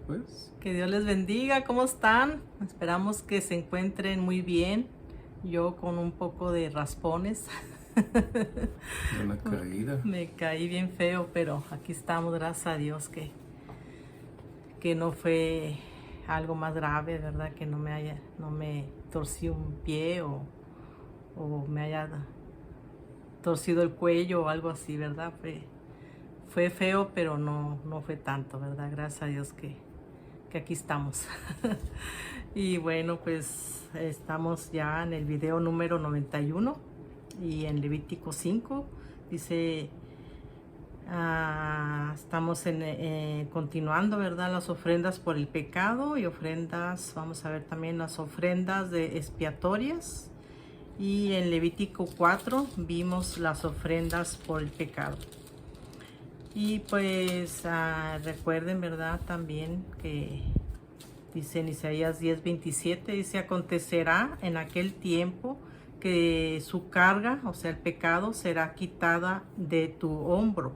pues. Que Dios les bendiga. ¿Cómo están? Esperamos que se encuentren muy bien. Yo con un poco de raspones. De una caída. Me caí bien feo, pero aquí estamos, gracias a Dios que no fue algo más grave, ¿verdad? Que no me torcí un pie o me haya torcido el cuello o algo así, ¿verdad? Fue feo, pero no fue tanto, ¿verdad? Gracias a Dios que aquí estamos. Y bueno, pues estamos ya en el video número 91 y en Levítico 5 dice, estamos continuando, ¿verdad? Las ofrendas por el pecado y ofrendas, vamos a ver también las ofrendas de expiatorias. Y en Levítico 4 vimos las ofrendas por el pecado. Y pues recuerden, ¿verdad? También que dice en Isaías 10:27, dice, acontecerá en aquel tiempo que su carga, o sea, el pecado, será quitada de tu hombro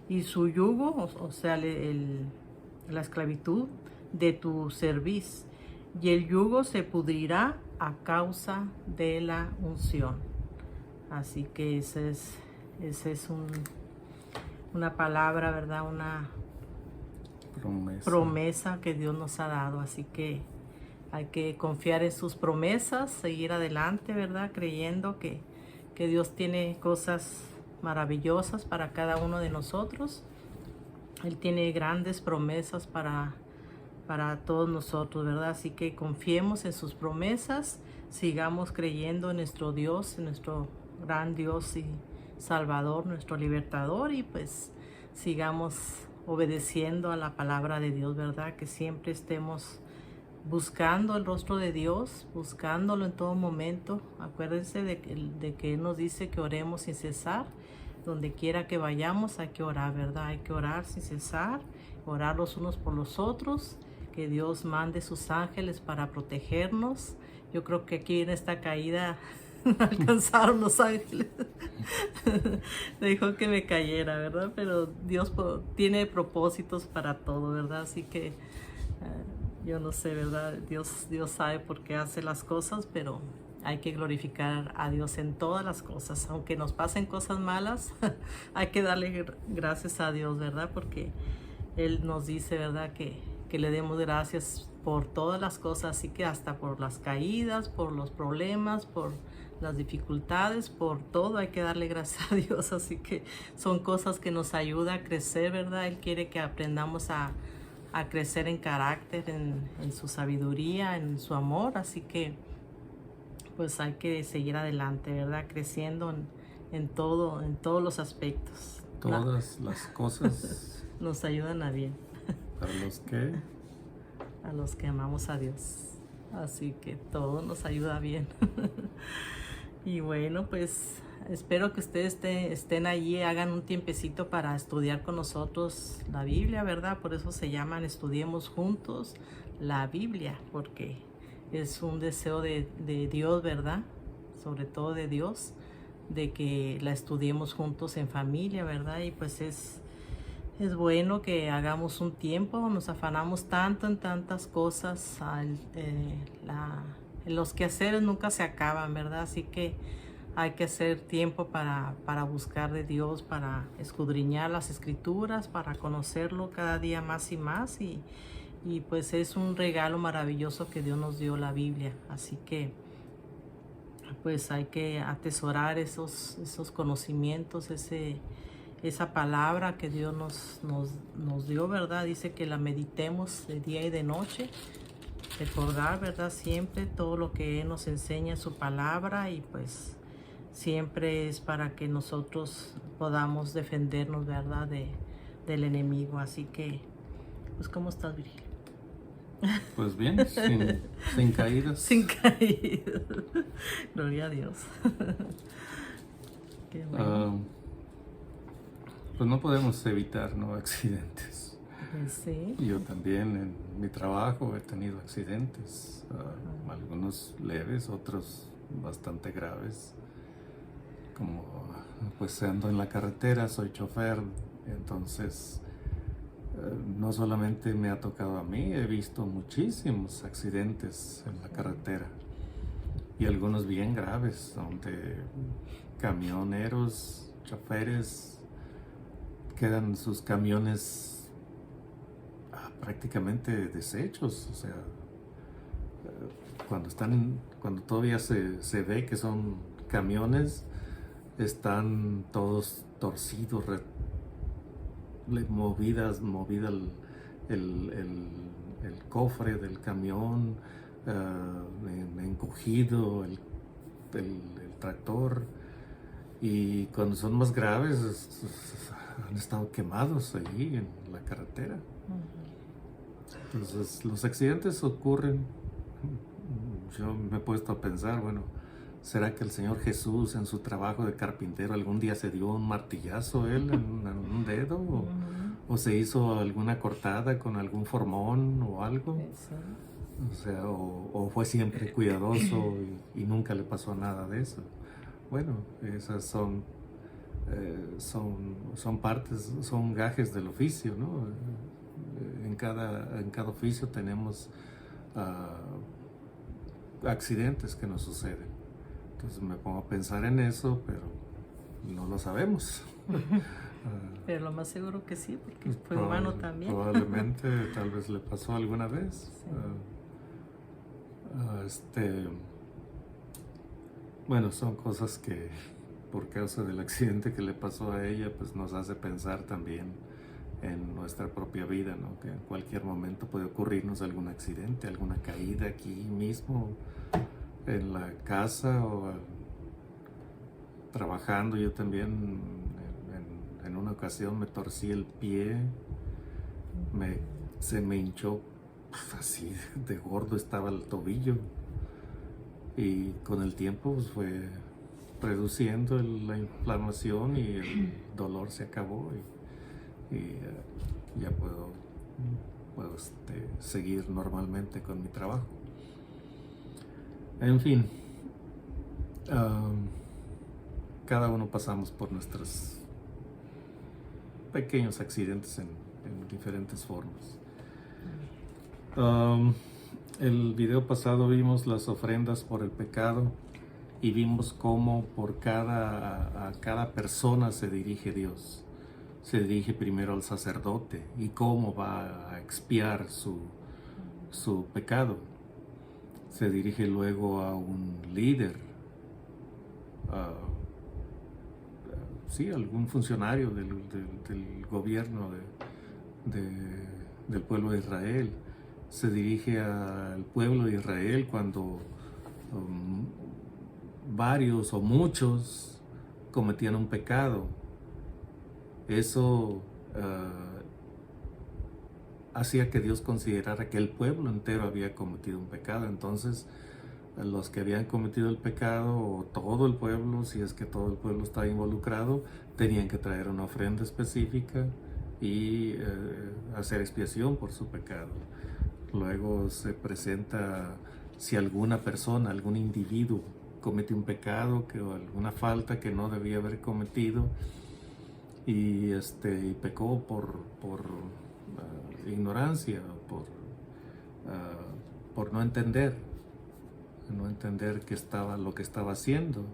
y su yugo, o sea, la esclavitud, de tu cerviz, y el yugo se pudrirá a causa de la unción. Así que ese es una palabra, ¿verdad? Una promesa que Dios nos ha dado. Así que hay que confiar en sus promesas, seguir adelante, ¿verdad? Creyendo que Dios tiene cosas maravillosas para cada uno de nosotros. Él tiene grandes promesas para todos nosotros, ¿verdad? Así que confiemos en sus promesas, sigamos creyendo en nuestro Dios, en nuestro gran Dios y Salvador, nuestro libertador, y pues sigamos obedeciendo a la palabra de Dios, ¿verdad? Que siempre estemos buscando el rostro de Dios, buscándolo en todo momento. Acuérdense de que Él nos dice que oremos sin cesar. Donde quiera que vayamos hay que orar, ¿verdad? Hay que orar sin cesar, orar los unos por los otros, que Dios mande sus ángeles para protegernos. Yo creo que aquí en esta caída alcanzaron los ángeles. Dejó que me cayera, ¿verdad? Pero Dios tiene propósitos para todo, ¿verdad? Así que yo no sé, ¿verdad? Dios sabe por qué hace las cosas, pero hay que glorificar a Dios en todas las cosas. Aunque nos pasen cosas malas, hay que darle gracias a Dios, ¿verdad? Porque Él nos dice, ¿verdad? Que le demos gracias por todas las cosas, así que hasta por las caídas, por los problemas, por las dificultades, por todo hay que darle gracias a Dios. Así que son cosas que nos ayudan a crecer, ¿verdad? Él quiere que aprendamos a crecer en carácter, en su sabiduría, en su amor. Así que pues hay que seguir adelante, ¿verdad? Creciendo en todos los aspectos. Todas las cosas nos ayudan a bien. A los que amamos a Dios. Así que todo nos ayuda bien. Y bueno, pues espero que ustedes estén allí, hagan un tiempecito para estudiar con nosotros la Biblia, ¿verdad? Por eso se llaman Estudiemos Juntos la Biblia, porque es un deseo de Dios, ¿verdad? Sobre todo de Dios, de que la estudiemos juntos en familia, ¿verdad? Y pues es bueno que hagamos un tiempo, nos afanamos tanto en tantas cosas, los quehaceres nunca se acaban, ¿verdad? Así que hay que hacer tiempo para buscar de Dios, para escudriñar las escrituras, para conocerlo cada día más y más, y pues es un regalo maravilloso que Dios nos dio, la Biblia. Así que pues hay que atesorar esos conocimientos, esa palabra que Dios nos dio, ¿verdad? Dice que la meditemos de día y de noche. Recordar, ¿verdad? Siempre todo lo que Él nos enseña en su palabra, y pues siempre es para que nosotros podamos defendernos, ¿verdad? Del enemigo. Así que, pues, ¿cómo estás, Virgilio? Pues bien, sin caídas. Sin caídas. Gloria a Dios. Qué bueno. Pues no podemos evitar, ¿no?, accidentes. Sí. Yo también en mi trabajo he tenido accidentes, algunos leves, otros bastante graves. Como pues ando en la carretera, soy chofer, entonces no solamente me ha tocado a mí, he visto muchísimos accidentes en la carretera y algunos bien graves, donde camioneros, choferes, quedan sus camiones prácticamente deshechos. O sea, cuando todavía se ve que son camiones, están todos torcidos, movida el cofre del camión, encogido el tractor, y cuando son más graves han estado quemados allí en la carretera. Entonces los accidentes ocurren. Yo me he puesto a pensar, bueno, ¿será que el Señor Jesús en su trabajo de carpintero algún día se dio un martillazo él en un dedo? ¿O se hizo alguna cortada con algún formón o algo? O sea, o fue siempre cuidadoso y nunca le pasó nada de eso. Bueno, esas son partes, son gajes del oficio, ¿no? En cada oficio tenemos accidentes que nos suceden. Entonces me pongo a pensar en eso, pero no lo sabemos. Pero lo más seguro que sí, porque fue humano también. Probablemente, tal vez le pasó alguna vez. Sí. Bueno, son cosas que por causa del accidente que le pasó a ella, pues nos hace pensar también en nuestra propia vida, ¿no? Que en cualquier momento puede ocurrirnos algún accidente, alguna caída aquí mismo en la casa o trabajando. Yo también en una ocasión me torcí el pie, se me hinchó, así de gordo estaba el tobillo, y con el tiempo pues fue reduciendo la inflamación y el dolor se acabó, y ya puedo seguir normalmente con mi trabajo. En fin, cada uno pasamos por nuestros pequeños accidentes en diferentes formas. El video pasado vimos las ofrendas por el pecado y vimos cómo a cada persona se dirige Dios. Se dirige primero al sacerdote y cómo va a expiar su pecado. Se dirige luego a un líder, algún funcionario del gobierno del pueblo de Israel. Se dirige al pueblo de Israel cuando varios o muchos cometían un pecado. Eso hacía que Dios considerara que el pueblo entero había cometido un pecado. Entonces, los que habían cometido el pecado, o todo el pueblo, si es que todo el pueblo estaba involucrado, tenían que traer una ofrenda específica y hacer expiación por su pecado. Luego se presenta si alguna persona, algún individuo comete un pecado o alguna falta que no debía haber cometido, y pecó por ignorancia, por no entender lo que estaba haciendo.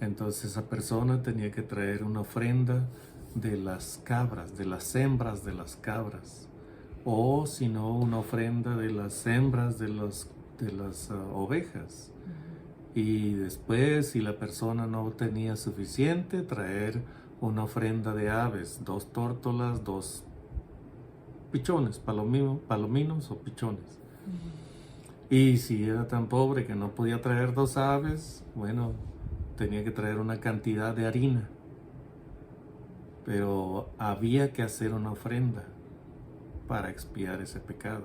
Entonces esa persona tenía que traer una ofrenda de las cabras, de las hembras de las cabras, o si no, una ofrenda de las hembras de las ovejas. Y después, si la persona no tenía suficiente, traer una ofrenda de aves, 2 tórtolas, 2 pichones, palominos o pichones. Y si era tan pobre que no podía traer 2 aves, bueno, tenía que traer una cantidad de harina. Pero había que hacer una ofrenda para expiar ese pecado.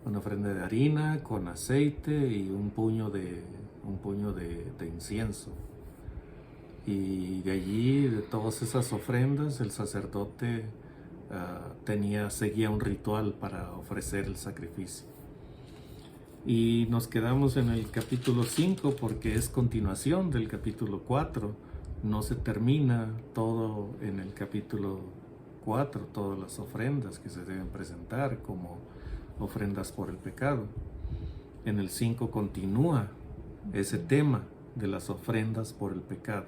Una ofrenda de harina con aceite y un puño de incienso. Y de allí, de todas esas ofrendas, el sacerdote seguía un ritual para ofrecer el sacrificio. Y nos quedamos en el capítulo 5 porque es continuación del capítulo 4. No se termina todo en el capítulo 4 todas las ofrendas que se deben presentar como ofrendas por el pecado. En el 5 continúa ese tema de las ofrendas por el pecado.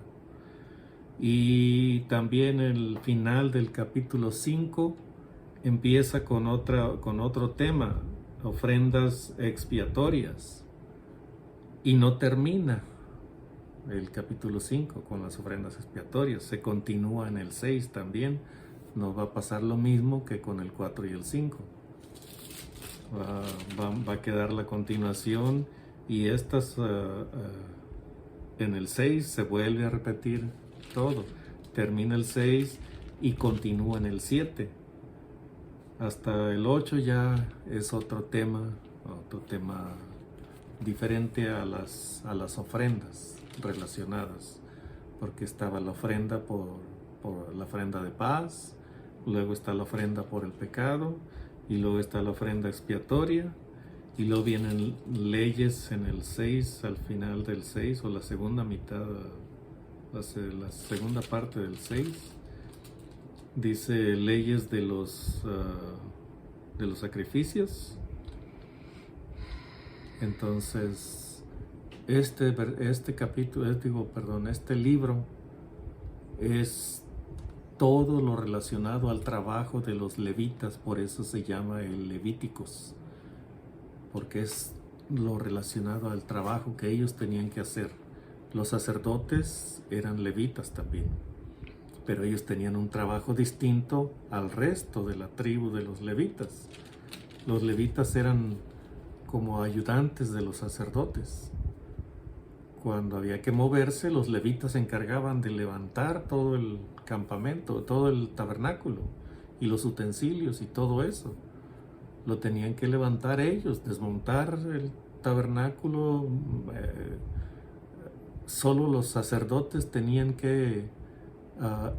Y también el final del capítulo 5 empieza con otro tema, ofrendas expiatorias. Y no termina el capítulo 5 con las ofrendas expiatorias. Se continúa en el 6 también. Nos va a pasar lo mismo que con el 4 y el 5. Va a quedar la continuación y en el 6 se vuelve a repetir todo. Termina el 6 y continúa en el 7. Hasta el 8 ya es otro tema diferente a las ofrendas relacionadas, porque estaba la ofrenda por la ofrenda de paz, luego está la ofrenda por el pecado, y luego está la ofrenda expiatoria, y luego vienen leyes en el 6, al final del 6, o la segunda mitad, la segunda parte del 6, dice leyes de los sacrificios. Entonces, este libro es todo lo relacionado al trabajo de los levitas, por eso se llama el Levíticos, porque es lo relacionado al trabajo que ellos tenían que hacer. Los sacerdotes eran levitas también, pero ellos tenían un trabajo distinto al resto de la tribu de los levitas. Los levitas eran como ayudantes de los sacerdotes. Cuando había que moverse, los levitas se encargaban de levantar todo el campamento, todo el tabernáculo y los utensilios y todo eso. Lo tenían que levantar ellos, desmontar el tabernáculo. Solo los sacerdotes tenían que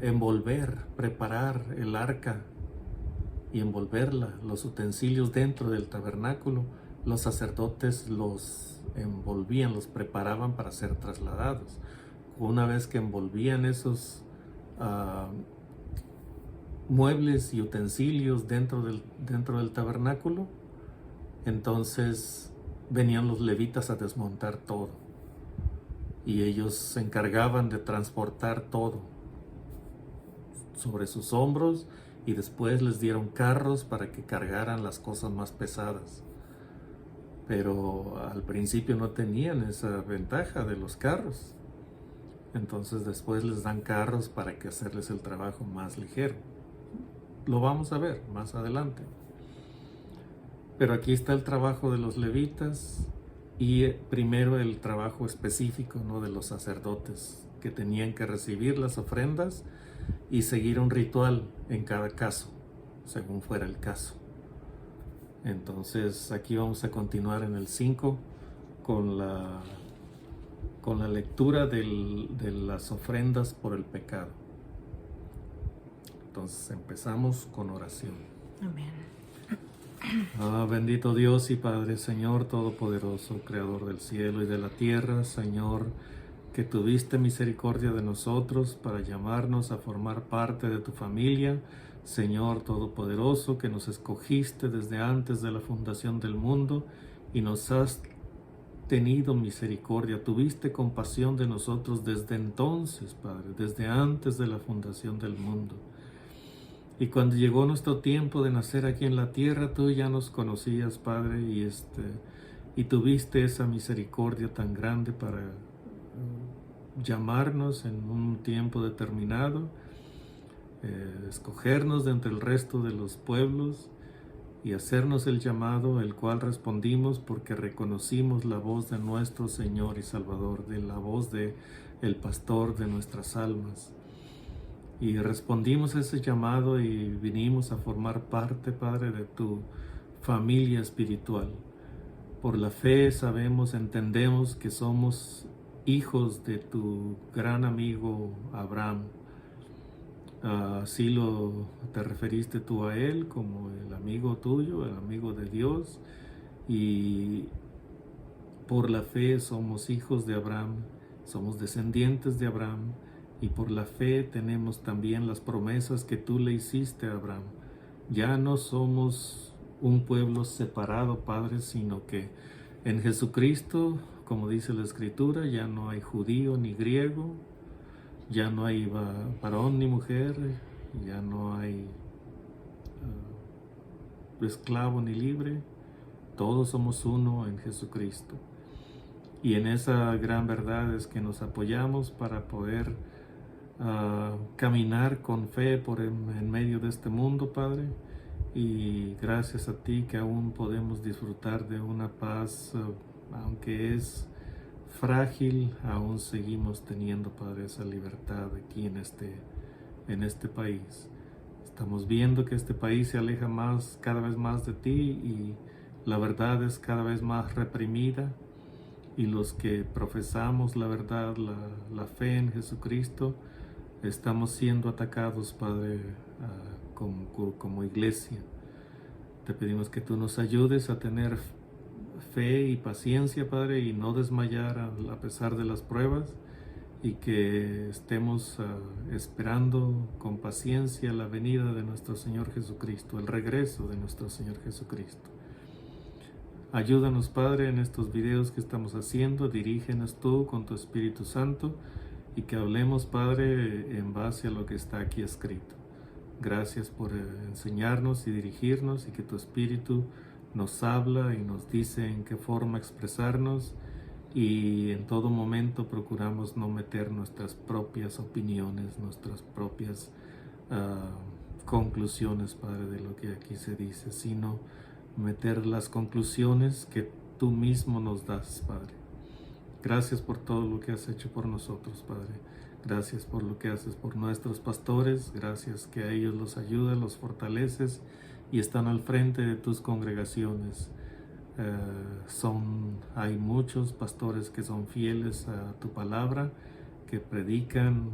envolver, preparar el arca y envolverla, los utensilios dentro del tabernáculo. Los sacerdotes los envolvían, los preparaban para ser trasladados. Una vez que envolvían esos muebles y utensilios dentro del tabernáculo, entonces venían los levitas a desmontar todo, y ellos se encargaban de transportar todo sobre sus hombros, y después les dieron carros para que cargaran las cosas más pesadas. Pero al principio no tenían esa ventaja de los carros. Entonces después les dan carros para que hacerles el trabajo más ligero. Lo vamos a ver más adelante. Pero aquí está el trabajo de los levitas y primero el trabajo específico, ¿no?, de los sacerdotes, que tenían que recibir las ofrendas y seguir un ritual en cada caso, según fuera el caso. Entonces aquí vamos a continuar en el 5 con la lectura de las ofrendas por el pecado. Entonces empezamos con oración. Amén. Bendito Dios y Padre, Señor Todopoderoso, Creador del cielo y de la tierra, Señor, que tuviste misericordia de nosotros para llamarnos a formar parte de tu familia. Señor Todopoderoso, que nos escogiste desde antes de la fundación del mundo y nos has tenido misericordia, tuviste compasión de nosotros desde entonces, Padre, desde antes de la fundación del mundo. Y cuando llegó nuestro tiempo de nacer aquí en la tierra, tú ya nos conocías, Padre, y tuviste esa misericordia tan grande para llamarnos en un tiempo determinado, escogernos de entre el resto de los pueblos y hacernos el llamado, el cual respondimos porque reconocimos la voz de nuestro Señor y Salvador, de la voz de el pastor de nuestras almas. Y respondimos a ese llamado y vinimos a formar parte, Padre, de tu familia espiritual. Por la fe sabemos, entendemos que somos hijos de tu gran amigo Abraham. Así te referiste tú a él como el amigo tuyo, el amigo de Dios, y por la fe somos hijos de Abraham, somos descendientes de Abraham, y por la fe tenemos también las promesas que tú le hiciste a Abraham. Ya no somos un pueblo separado, Padre, sino que en Jesucristo, como dice la Escritura, ya no hay judío ni griego, ya no hay varón ni mujer, ya no hay esclavo ni libre, todos somos uno en Jesucristo. Y en esa gran verdad es que nos apoyamos para poder caminar con fe en medio de este mundo, Padre. Y gracias a ti que aún podemos disfrutar de una paz, aunque es frágil, aún seguimos teniendo, Padre, esa libertad aquí en este país. Estamos viendo que este país se aleja cada vez más de ti, y la verdad es cada vez más reprimida, y los que profesamos la verdad, la fe en Jesucristo, estamos siendo atacados, Padre, como iglesia. Te pedimos que tú nos ayudes a tener fe y paciencia, Padre, y no desmayar a pesar de las pruebas, y que estemos esperando con paciencia la venida de nuestro Señor Jesucristo, el regreso de nuestro Señor Jesucristo. Ayúdanos, Padre, en estos videos que estamos haciendo. Dirígenos tú con tu Espíritu Santo, y que hablemos, Padre, en base a lo que está aquí escrito. Gracias por enseñarnos y dirigirnos, y que tu Espíritu nos habla y nos dice en qué forma expresarnos, y en todo momento procuramos no meter nuestras propias opiniones, nuestras propias conclusiones, Padre, de lo que aquí se dice, sino meter las conclusiones que tú mismo nos das, Padre. Gracias por todo lo que has hecho por nosotros, Padre. Gracias por lo que haces por nuestros pastores. Gracias que a ellos los ayudas, los fortaleces y están al frente de tus congregaciones. Hay muchos pastores que son fieles a tu palabra, que predican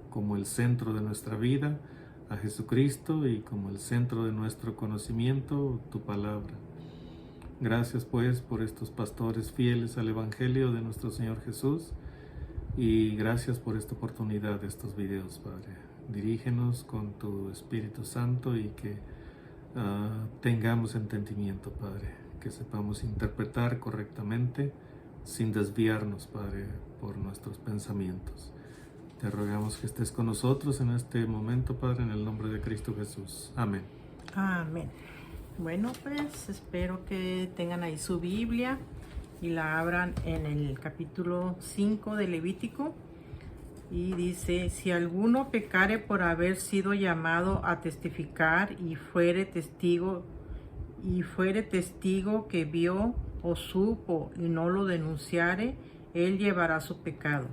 como el centro de nuestra vida a Jesucristo, y como el centro de nuestro conocimiento, tu palabra. Gracias, pues, por estos pastores fieles al Evangelio de nuestro Señor Jesús, y gracias por esta oportunidad de estos videos, Padre. Dirígenos con tu Espíritu Santo, y que tengamos entendimiento, Padre, que sepamos interpretar correctamente sin desviarnos, Padre, por nuestros pensamientos. Te rogamos que estés con nosotros en este momento, Padre, en el nombre de Cristo Jesús. Amén. Amén. Bueno, pues espero que tengan ahí su Biblia y la abran en el capítulo 5 de Levítico. Y dice: si alguno pecare por haber sido llamado a testificar y fuere testigo que vio o supo y no lo denunciare, él llevará su pecado.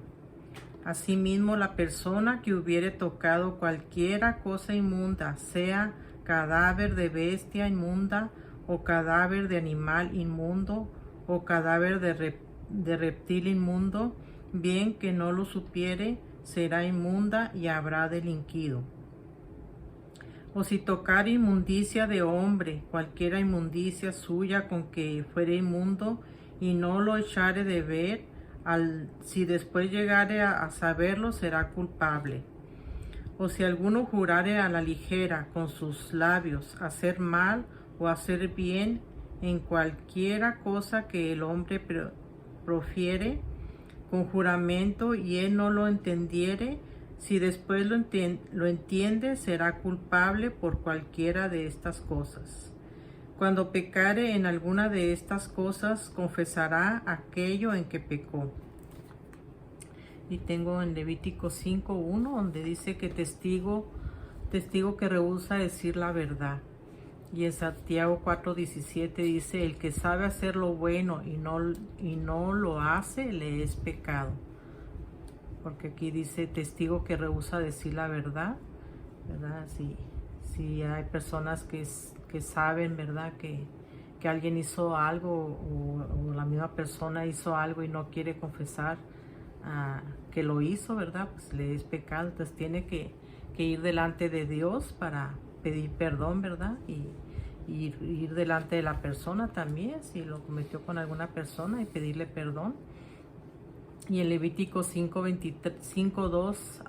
Asimismo, la persona que hubiere tocado cualquiera cosa inmunda, sea cadáver de bestia inmunda, o cadáver de animal inmundo, o cadáver de reptil inmundo, bien que no lo supiere, será inmunda y habrá delinquido. O si tocar inmundicia de hombre, cualquiera inmundicia suya con que fuere inmundo, y no lo echare de ver, si después llegare a saberlo, será culpable. O si alguno jurare a la ligera con sus labios hacer mal o hacer bien en cualquiera cosa que el hombre profiere con juramento, y él no lo entendiere, si después lo entiende, será culpable por cualquiera de estas cosas. Cuando pecare en alguna de estas cosas, confesará aquello en que pecó. Y tengo en Levítico 5:1, donde dice que testigo que rehúsa decir la verdad. Y en Santiago 4:17 dice: el que sabe hacer lo bueno y no lo hace, le es pecado. Porque aquí dice testigo que rehúsa decir la verdad, ¿verdad? Si hay personas que saben, ¿verdad?, que alguien hizo algo, o la misma persona hizo algo y no quiere confesar que lo hizo, ¿verdad? Pues le es pecado. Entonces tiene que ir delante de Dios para pedir perdón, ¿verdad? Y ir delante de la persona también, si lo cometió con alguna persona, y pedirle perdón. Y en Levítico 5, 2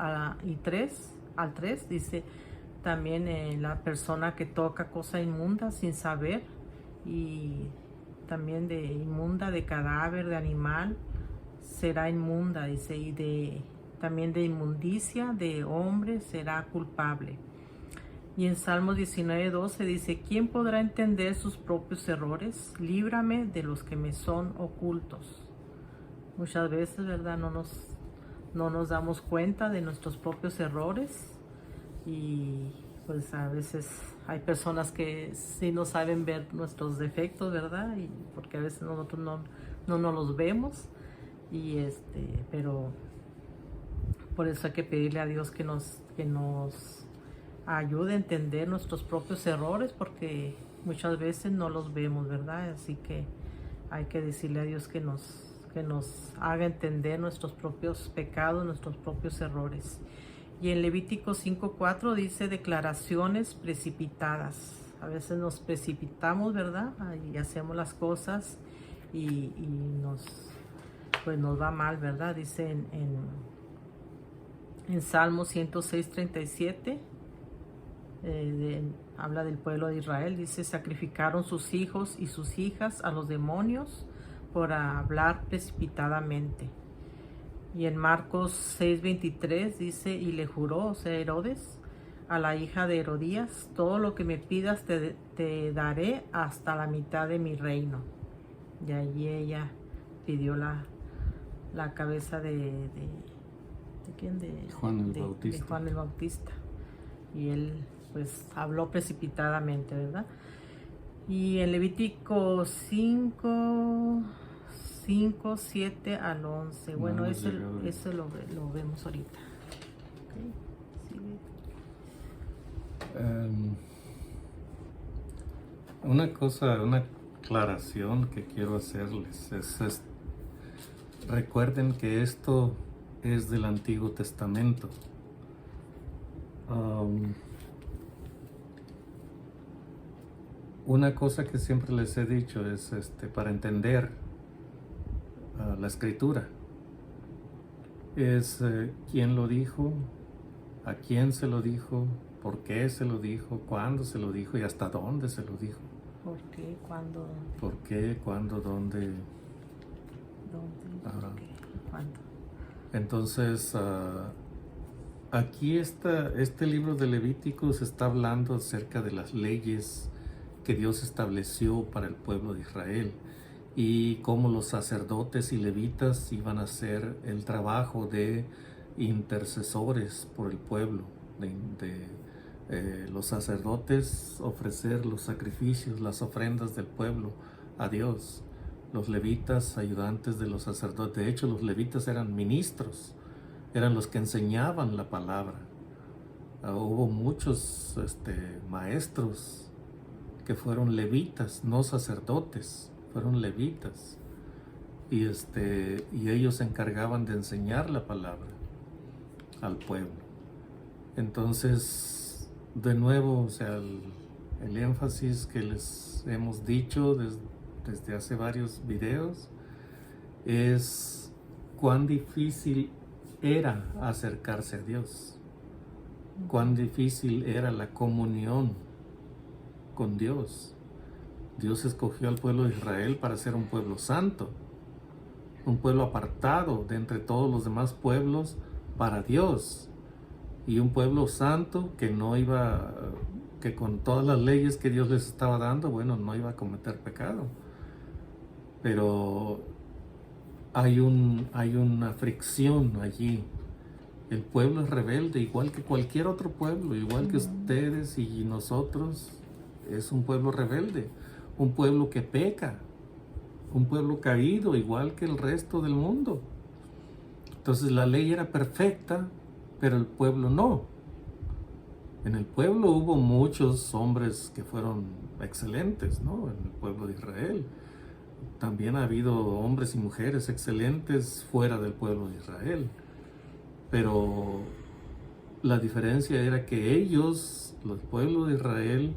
y 3, al 3 dice también la persona que toca cosa inmunda sin saber, y también de inmunda, de cadáver, de animal, será inmunda, dice, y también de inmundicia de hombre será culpable. Y en Salmos 19:12 dice, ¿quién podrá entender sus propios errores? Líbrame de los que me son ocultos. Muchas veces, ¿verdad? No nos damos cuenta de nuestros propios errores, y pues a veces hay personas que sí no saben ver nuestros defectos, ¿verdad? Y porque a veces nosotros no nos los vemos, y pero por eso hay que pedirle a Dios que nos ayude a entender nuestros propios errores, porque muchas veces no los vemos, ¿verdad? Así que hay que decirle a Dios que nos haga entender nuestros propios pecados, nuestros propios errores. Y en Levítico 5:4 dice declaraciones precipitadas. A veces nos precipitamos, ¿verdad? Y hacemos las cosas y nos va mal, ¿verdad? Dice en Salmo 106:37, habla del pueblo de Israel, dice, sacrificaron sus hijos y sus hijas a los demonios por hablar precipitadamente. Y en Marcos 6:23 dice, y le juró, o sea, Herodes, a la hija de Herodías, todo lo que me pidas te daré hasta la mitad de mi reino. Y allí ella pidió la cabeza ¿de quién? Juan el Bautista. De Juan el Bautista. Y él pues habló precipitadamente, ¿verdad? Y en Levítico 5:7 al 11. Bueno, eso lo vemos ahorita. Okay. Una aclaración que quiero hacerles es recuerden que esto es del Antiguo Testamento. Una cosa que siempre les he dicho es para entender la escritura es quién lo dijo, a quién se lo dijo, por qué se lo dijo, cuándo se lo dijo y hasta dónde se lo dijo. ¿Por qué? ¿Cuándo? ¿Por qué? ¿Cuándo? ¿Dónde? ¿Dónde? ¿Por qué? ¿Cuándo? Entonces, aquí este libro de Levíticos está hablando acerca de las leyes que Dios estableció para el pueblo de Israel y cómo los sacerdotes y levitas iban a hacer el trabajo de intercesores por el pueblo, los sacerdotes ofrecer los sacrificios, las ofrendas del pueblo a Dios, los levitas ayudantes de los sacerdotes. De hecho, los levitas eran ministros, eran los que enseñaban la palabra. Hubo muchos maestros que fueron levitas, no sacerdotes, fueron levitas, y ellos se encargaban de enseñar la palabra al pueblo. Entonces, de nuevo, o sea, el énfasis que les hemos dicho desde hace varios videos es cuán difícil era acercarse a Dios, cuán difícil era la comunión con Dios. Dios escogió al pueblo de Israel para ser un pueblo santo, un pueblo apartado de entre todos los demás pueblos para Dios, y un pueblo santo que que con todas las leyes que Dios les estaba dando, bueno, no iba a cometer pecado. Pero hay una fricción allí. El pueblo es rebelde, igual que cualquier otro pueblo, igual que ustedes y nosotros. Es un pueblo rebelde, un pueblo que peca, un pueblo caído, igual que el resto del mundo. Entonces la ley era perfecta, pero el pueblo no. En el pueblo hubo muchos hombres que fueron excelentes, ¿no? En el pueblo de Israel. También ha habido hombres y mujeres excelentes fuera del pueblo de Israel. Pero la diferencia era que ellos, los pueblos de Israel,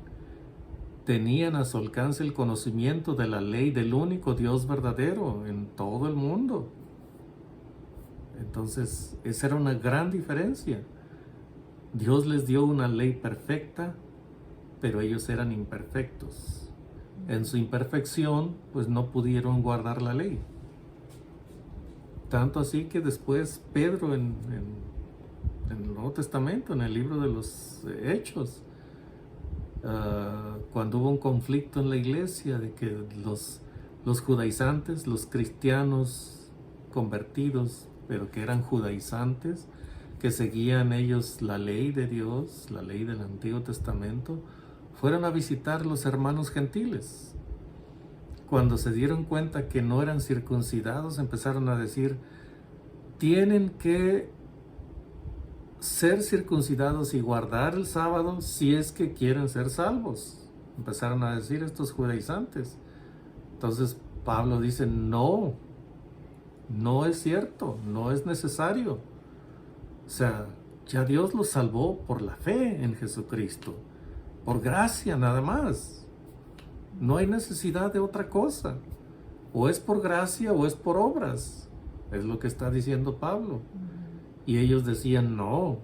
tenían a su alcance el conocimiento de la ley del único Dios verdadero en todo el mundo. Entonces, esa era una gran diferencia. Dios les dio una ley perfecta, pero ellos eran imperfectos. En su imperfección, pues no pudieron guardar la ley. Tanto así que después Pedro en el Nuevo Testamento, en el libro de los Hechos, cuando hubo un conflicto en la iglesia de que los judaizantes, los cristianos convertidos, pero que eran judaizantes, que seguían ellos la ley de Dios, la ley del Antiguo Testamento, fueron a visitar los hermanos gentiles. Cuando se dieron cuenta que no eran circuncidados, empezaron a decir, tienen que ser circuncidados y guardar el sábado si es que quieren ser salvos. Empezaron a decir estos judaizantes. Entonces Pablo dice, no es cierto, no es necesario. O sea, ya Dios los salvó por la fe en Jesucristo, por gracia nada más. No hay necesidad de otra cosa. O es por gracia o es por obras. Es lo que está diciendo Pablo. Y ellos decían, no,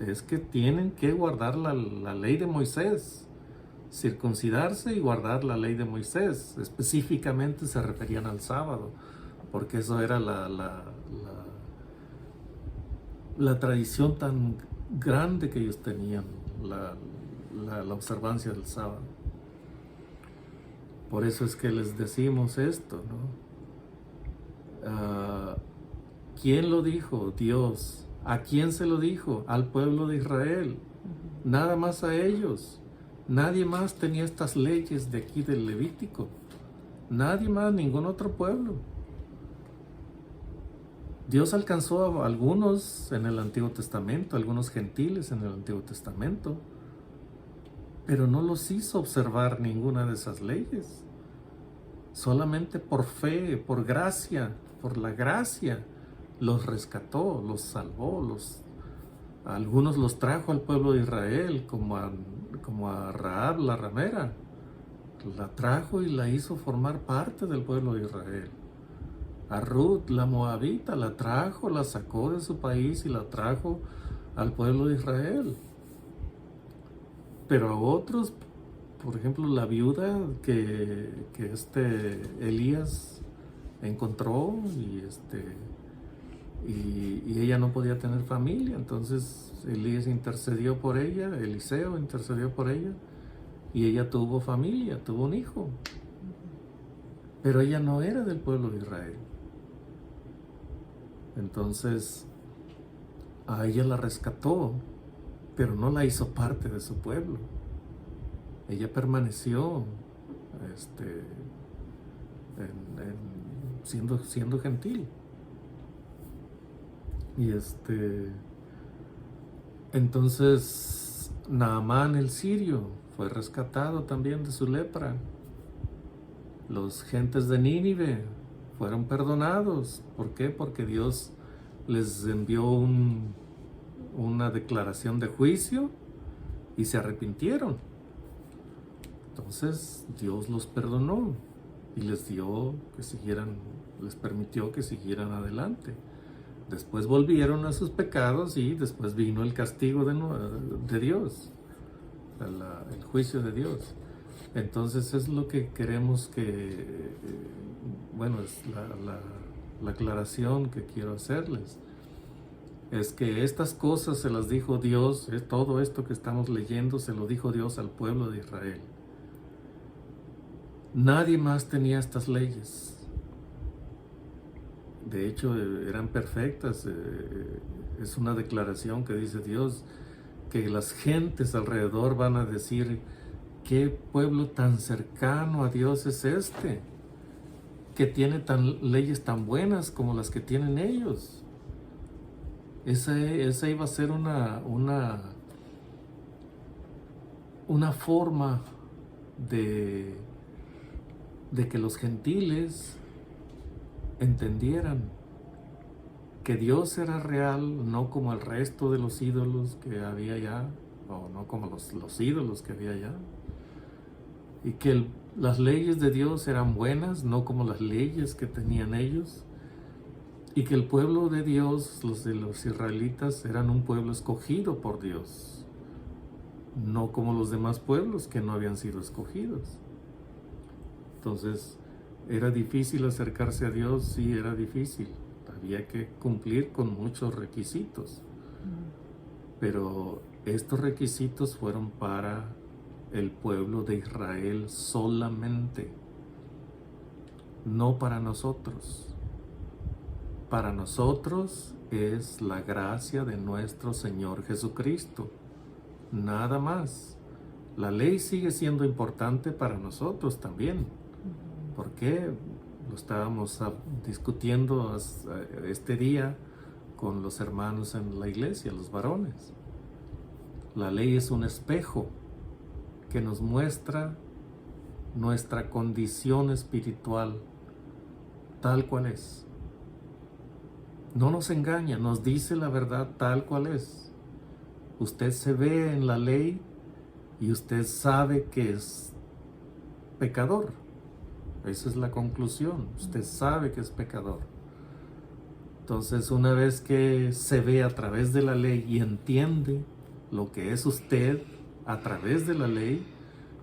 es que tienen que guardar la ley de Moisés, circuncidarse y guardar la ley de Moisés. Específicamente se referían al sábado, porque eso era la tradición tan grande que ellos tenían, la observancia del sábado. Por eso es que les decimos esto, ¿no? ¿Quién lo dijo? Dios. ¿A quién se lo dijo? Al pueblo de Israel. Nada más a ellos. Nadie más tenía estas leyes de aquí del Levítico. Nadie más, ningún otro pueblo. Dios alcanzó a algunos en el Antiguo Testamento, algunos gentiles en el Antiguo Testamento, pero no los hizo observar ninguna de esas leyes. Solamente por fe, por gracia, por la gracia, los rescató, los salvó, algunos los trajo al pueblo de Israel, como a Rahab la ramera. La trajo y la hizo formar parte del pueblo de Israel. A Ruth la moabita la trajo, la sacó de su país y la trajo al pueblo de Israel. Pero a otros, por ejemplo, la viuda que Elías encontró y ella no podía tener familia, entonces Elías intercedió por ella, Eliseo intercedió por ella y ella tuvo familia, tuvo un hijo. Pero ella no era del pueblo de Israel. Entonces a ella la rescató, pero no la hizo parte de su pueblo. Ella permaneció siendo gentil. Y entonces Naamán el sirio fue rescatado también de su lepra. Los gentes de Nínive fueron perdonados. ¿Por qué? Porque Dios les envió una declaración de juicio y se arrepintieron. Entonces Dios los perdonó y les permitió que siguieran adelante. Después volvieron a sus pecados y después vino el castigo de Dios, el juicio de Dios. Entonces es lo que queremos es la aclaración que quiero hacerles. Es que estas cosas se las dijo Dios, todo esto que estamos leyendo se lo dijo Dios al pueblo de Israel. Nadie más tenía estas leyes. De hecho, eran perfectas. Es una declaración que dice Dios, que las gentes alrededor van a decir, ¿qué pueblo tan cercano a Dios es este? Que tiene leyes tan buenas como las que tienen ellos. Esa iba a ser una forma de que los gentiles entendieran que Dios era real, no como el resto de los ídolos que había allá, o no como los ídolos que había allá, y que las leyes de Dios eran buenas, no como las leyes que tenían ellos. y que el pueblo de Dios, los de los israelitas, eran un pueblo escogido por Dios, no como los demás pueblos que no habían sido escogidos. Entonces, ¿era difícil acercarse a Dios? Sí, era difícil. Había que cumplir con muchos requisitos. Pero estos requisitos fueron para el pueblo de Israel solamente, no para nosotros. Para nosotros es la gracia de nuestro Señor Jesucristo, nada más. La ley sigue siendo importante para nosotros también. ¿Por qué? Lo estábamos discutiendo este día con los hermanos en la iglesia, los varones. La ley es un espejo que nos muestra nuestra condición espiritual tal cual es. No nos engaña, nos dice la verdad tal cual es. Usted se ve en la ley y usted sabe que es pecador. Esa es la conclusión. Usted sabe que es pecador. Entonces, una vez que se ve a través de la ley y entiende lo que es usted a través de la ley,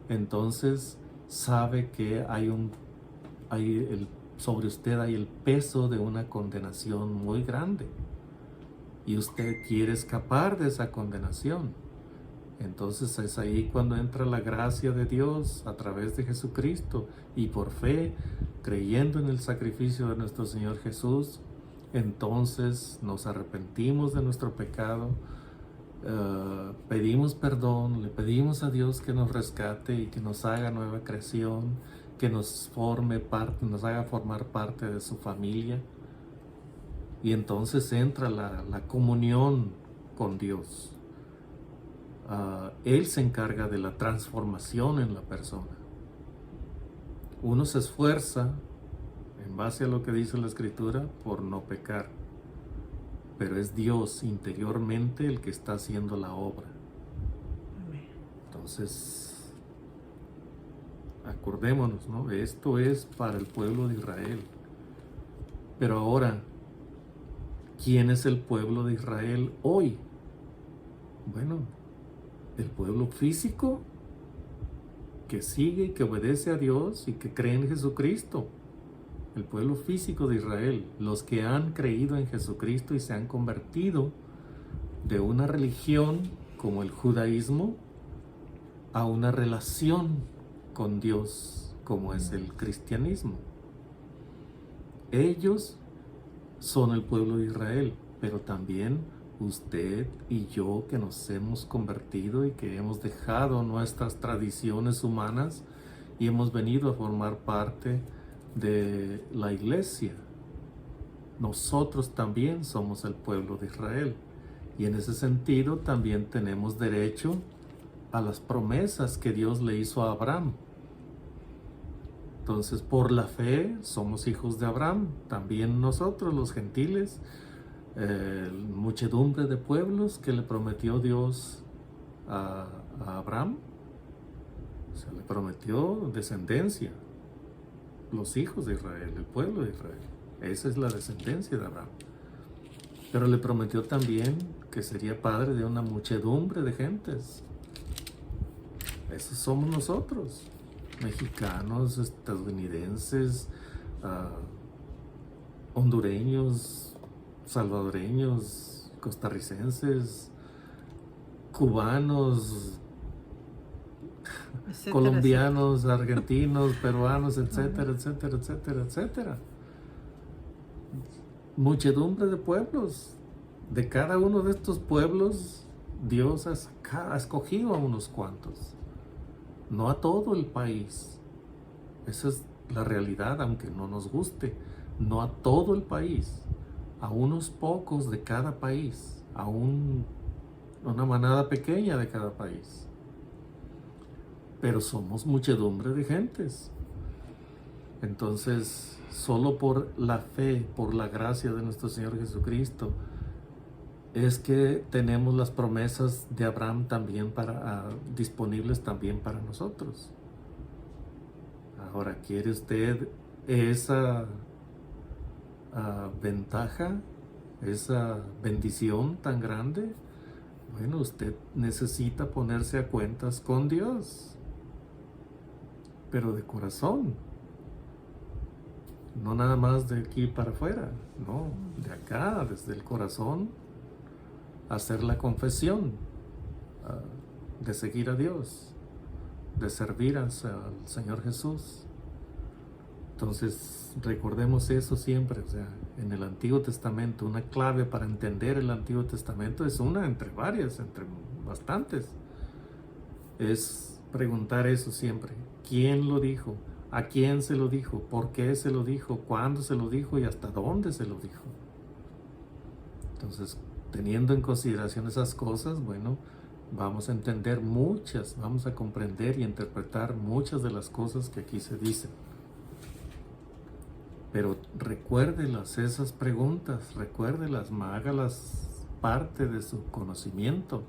entonces sabe que sobre usted hay el peso de una condenación muy grande y usted quiere escapar de esa condenación. Entonces es ahí cuando entra la gracia de Dios a través de Jesucristo, y por fe, creyendo en el sacrificio de nuestro Señor Jesús, entonces nos arrepentimos de nuestro pecado, pedimos perdón, le pedimos a Dios que nos rescate y que nos haga nueva creación, que nos haga formar parte de su familia, y entonces entra la comunión con Dios. Él se encarga de la transformación en la persona. Uno se esfuerza en base a lo que dice la Escritura por no pecar, pero es Dios interiormente el que está haciendo la obra. Entonces, acordémonos, ¿no? Esto es para el pueblo de Israel. Pero ahora, ¿quién es el pueblo de Israel hoy? Bueno, el pueblo físico que sigue y que obedece a Dios y que cree en Jesucristo. El pueblo físico de Israel, los que han creído en Jesucristo y se han convertido de una religión como el judaísmo a una relación con Dios como es el cristianismo. Ellos son el pueblo de Israel, pero también usted y yo, que nos hemos convertido y que hemos dejado nuestras tradiciones humanas y hemos venido a formar parte de la iglesia. Nosotros también somos el pueblo de Israel, y en ese sentido también tenemos derecho a las promesas que Dios le hizo a Abraham. Entonces, por la fe somos hijos de Abraham, también nosotros los gentiles, muchedumbre de pueblos que le prometió Dios a Abraham. Se le prometió descendencia, los hijos de Israel, el pueblo de Israel. Esa es la descendencia de Abraham. Pero le prometió también que sería padre de una muchedumbre de gentes. Esos somos nosotros, mexicanos, estadounidenses, hondureños, salvadoreños, costarricenses, cubanos, Etcétera, colombianos, argentinos, peruanos, etcétera, etcétera, etcétera, etcétera. Muchedumbre de pueblos. De cada uno de estos pueblos, Dios ha escogido a unos cuantos, no a todo el país. Esa es la realidad, aunque no nos guste. No a todo el país, a unos pocos de cada país, a una manada pequeña de cada país. Pero somos muchedumbre de gentes. Entonces, solo por la fe, por la gracia de nuestro Señor Jesucristo, es que tenemos las promesas de Abraham también disponibles también para nosotros. Ahora, ¿quiere usted esa ventaja, esa bendición tan grande, bueno, usted necesita ponerse a cuentas con Dios, pero de corazón, no nada más de aquí para afuera, no, de acá, desde el corazón, hacer la confesión de seguir a Dios, de servir al Señor Jesús. Entonces, recordemos eso siempre, o sea, en el Antiguo Testamento, una clave para entender el Antiguo Testamento es una entre varias, entre bastantes. Es preguntar eso siempre. ¿Quién lo dijo? ¿A quién se lo dijo? ¿Por qué se lo dijo? ¿Cuándo se lo dijo? ¿Y hasta dónde se lo dijo? Entonces, teniendo en consideración esas cosas, bueno, vamos a entender muchas, vamos a comprender y interpretar muchas de las cosas que aquí se dicen. Pero recuérdelas, esas preguntas, recuérdelas, hágalas parte de su conocimiento.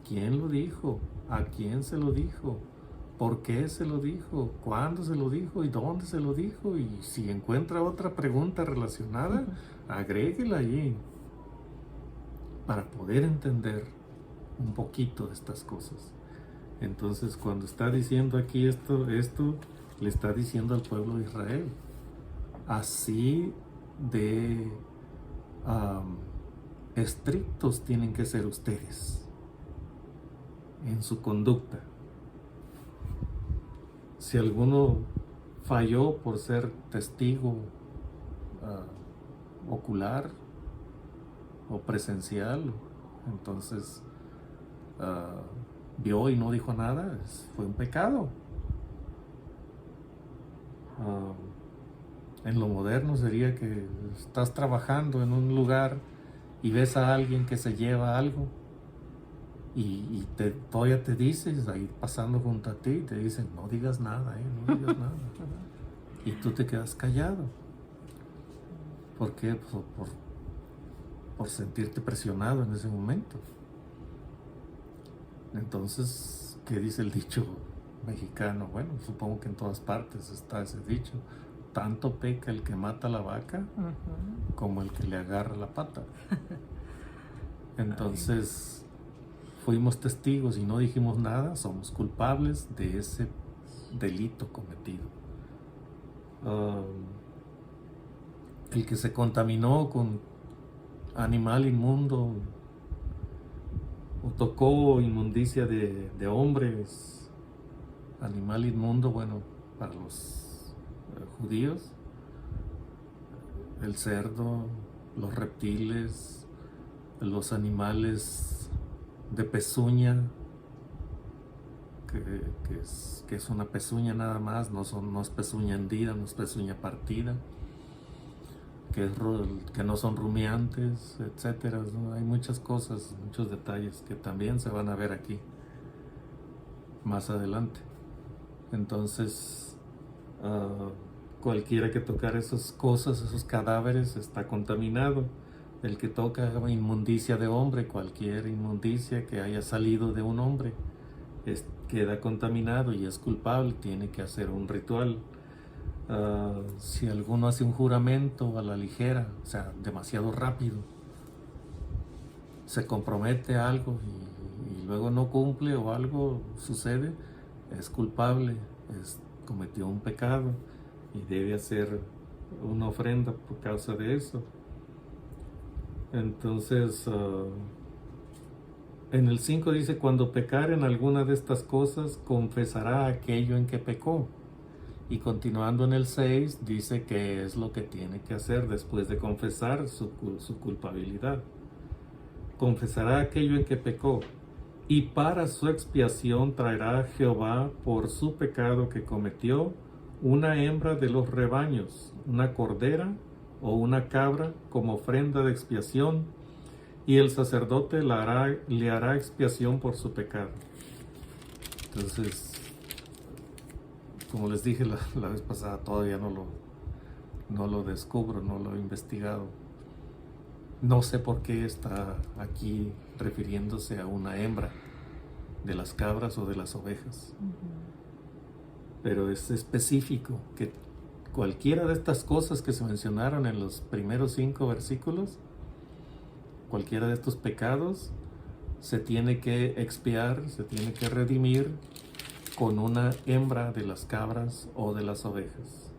¿Quién lo dijo? ¿A quién se lo dijo? ¿Por qué se lo dijo? ¿Cuándo se lo dijo? ¿Y dónde se lo dijo? Y si encuentra otra pregunta relacionada, agréguela allí para poder entender un poquito de estas cosas. Entonces, cuando está diciendo aquí esto le está diciendo al pueblo de Israel. Así de estrictos tienen que ser ustedes en su conducta. Si alguno falló por ser testigo ocular o presencial, entonces vio y no dijo nada, fue un pecado. En lo moderno sería que estás trabajando en un lugar y ves a alguien que se lleva algo y todavía te dices, ahí pasando junto a ti, te dicen, no digas nada, no digas nada. Y tú te quedas callado. ¿Por qué? Pues por sentirte presionado en ese momento. Entonces, ¿qué dice el dicho mexicano? Bueno, supongo que en todas partes está ese dicho. Tanto peca el que mata la vaca como el que le agarra la pata. Entonces, fuimos testigos y no dijimos nada, somos culpables de ese delito cometido. El que se contaminó con animal inmundo o tocó inmundicia de hombres, animal inmundo, bueno, para los judíos, el cerdo, los reptiles, los animales de pezuña, que es una pezuña nada más, no es pezuña hendida, no es pezuña partida, que no son rumiantes, etcétera, ¿no? Hay muchas cosas, muchos detalles que también se van a ver aquí más adelante. Entonces, cualquiera que tocar esas cosas, esos cadáveres, está contaminado. El que toca inmundicia de hombre, cualquier inmundicia que haya salido de un hombre, queda contaminado y es culpable, tiene que hacer un ritual. Si alguno hace un juramento a la ligera, o sea, demasiado rápido, se compromete a algo y luego no cumple o algo sucede, es culpable, cometió un pecado y debe hacer una ofrenda por causa de eso. Entonces, en el 5 dice, cuando pecar en alguna de estas cosas, confesará aquello en que pecó. Y continuando en el 6, dice que es lo que tiene que hacer después de confesar su culpabilidad. Confesará aquello en que pecó, y para su expiación traerá a Jehová por su pecado que cometió una hembra de los rebaños, una cordera o una cabra como ofrenda de expiación, y el sacerdote le hará expiación por su pecado. Entonces, como les dije la vez pasada, todavía no lo descubro, no lo he investigado. No sé por qué está aquí refiriéndose a una hembra de las cabras o de las ovejas. Pero es específico cualquiera de estas cosas que se mencionaron en los primeros 5 versículos, cualquiera de estos pecados, se tiene que expiar, se tiene que redimir con una hembra de las cabras o de las ovejas.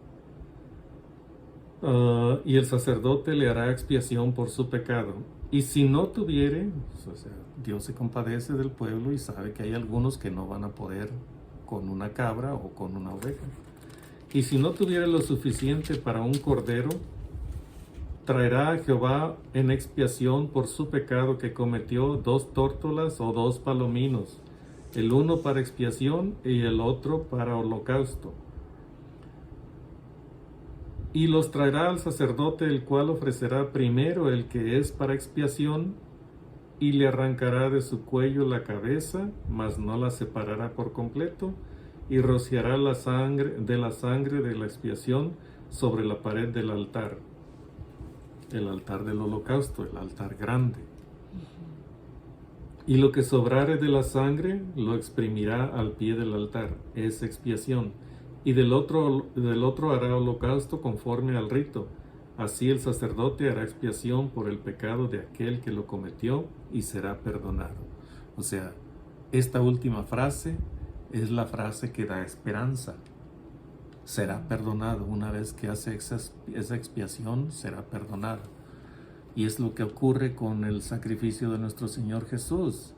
Y el sacerdote le hará expiación por su pecado. Y si no tuviere, o sea, Dios se compadece del pueblo y sabe que hay algunos que no van a poder con una cabra o con una oveja. Y si no tuviera lo suficiente para un cordero, traerá a Jehová en expiación por su pecado que cometió 2 tórtolas o 2 palominos, el uno para expiación y el otro para holocausto. Y los traerá al sacerdote, el cual ofrecerá primero el que es para expiación, y le arrancará de su cuello la cabeza, mas no la separará por completo, y rociará la sangre de la expiación sobre la pared del altar, el altar del holocausto, el altar grande. Y lo que sobrare de la sangre lo exprimirá al pie del altar, es expiación. Y del otro hará holocausto conforme al rito. Así el sacerdote hará expiación por el pecado de aquel que lo cometió y será perdonado. O sea, esta última frase es la frase que da esperanza. Será perdonado. Una vez que hace esa expiación, será perdonado. Y es lo que ocurre con el sacrificio de nuestro Señor Jesús.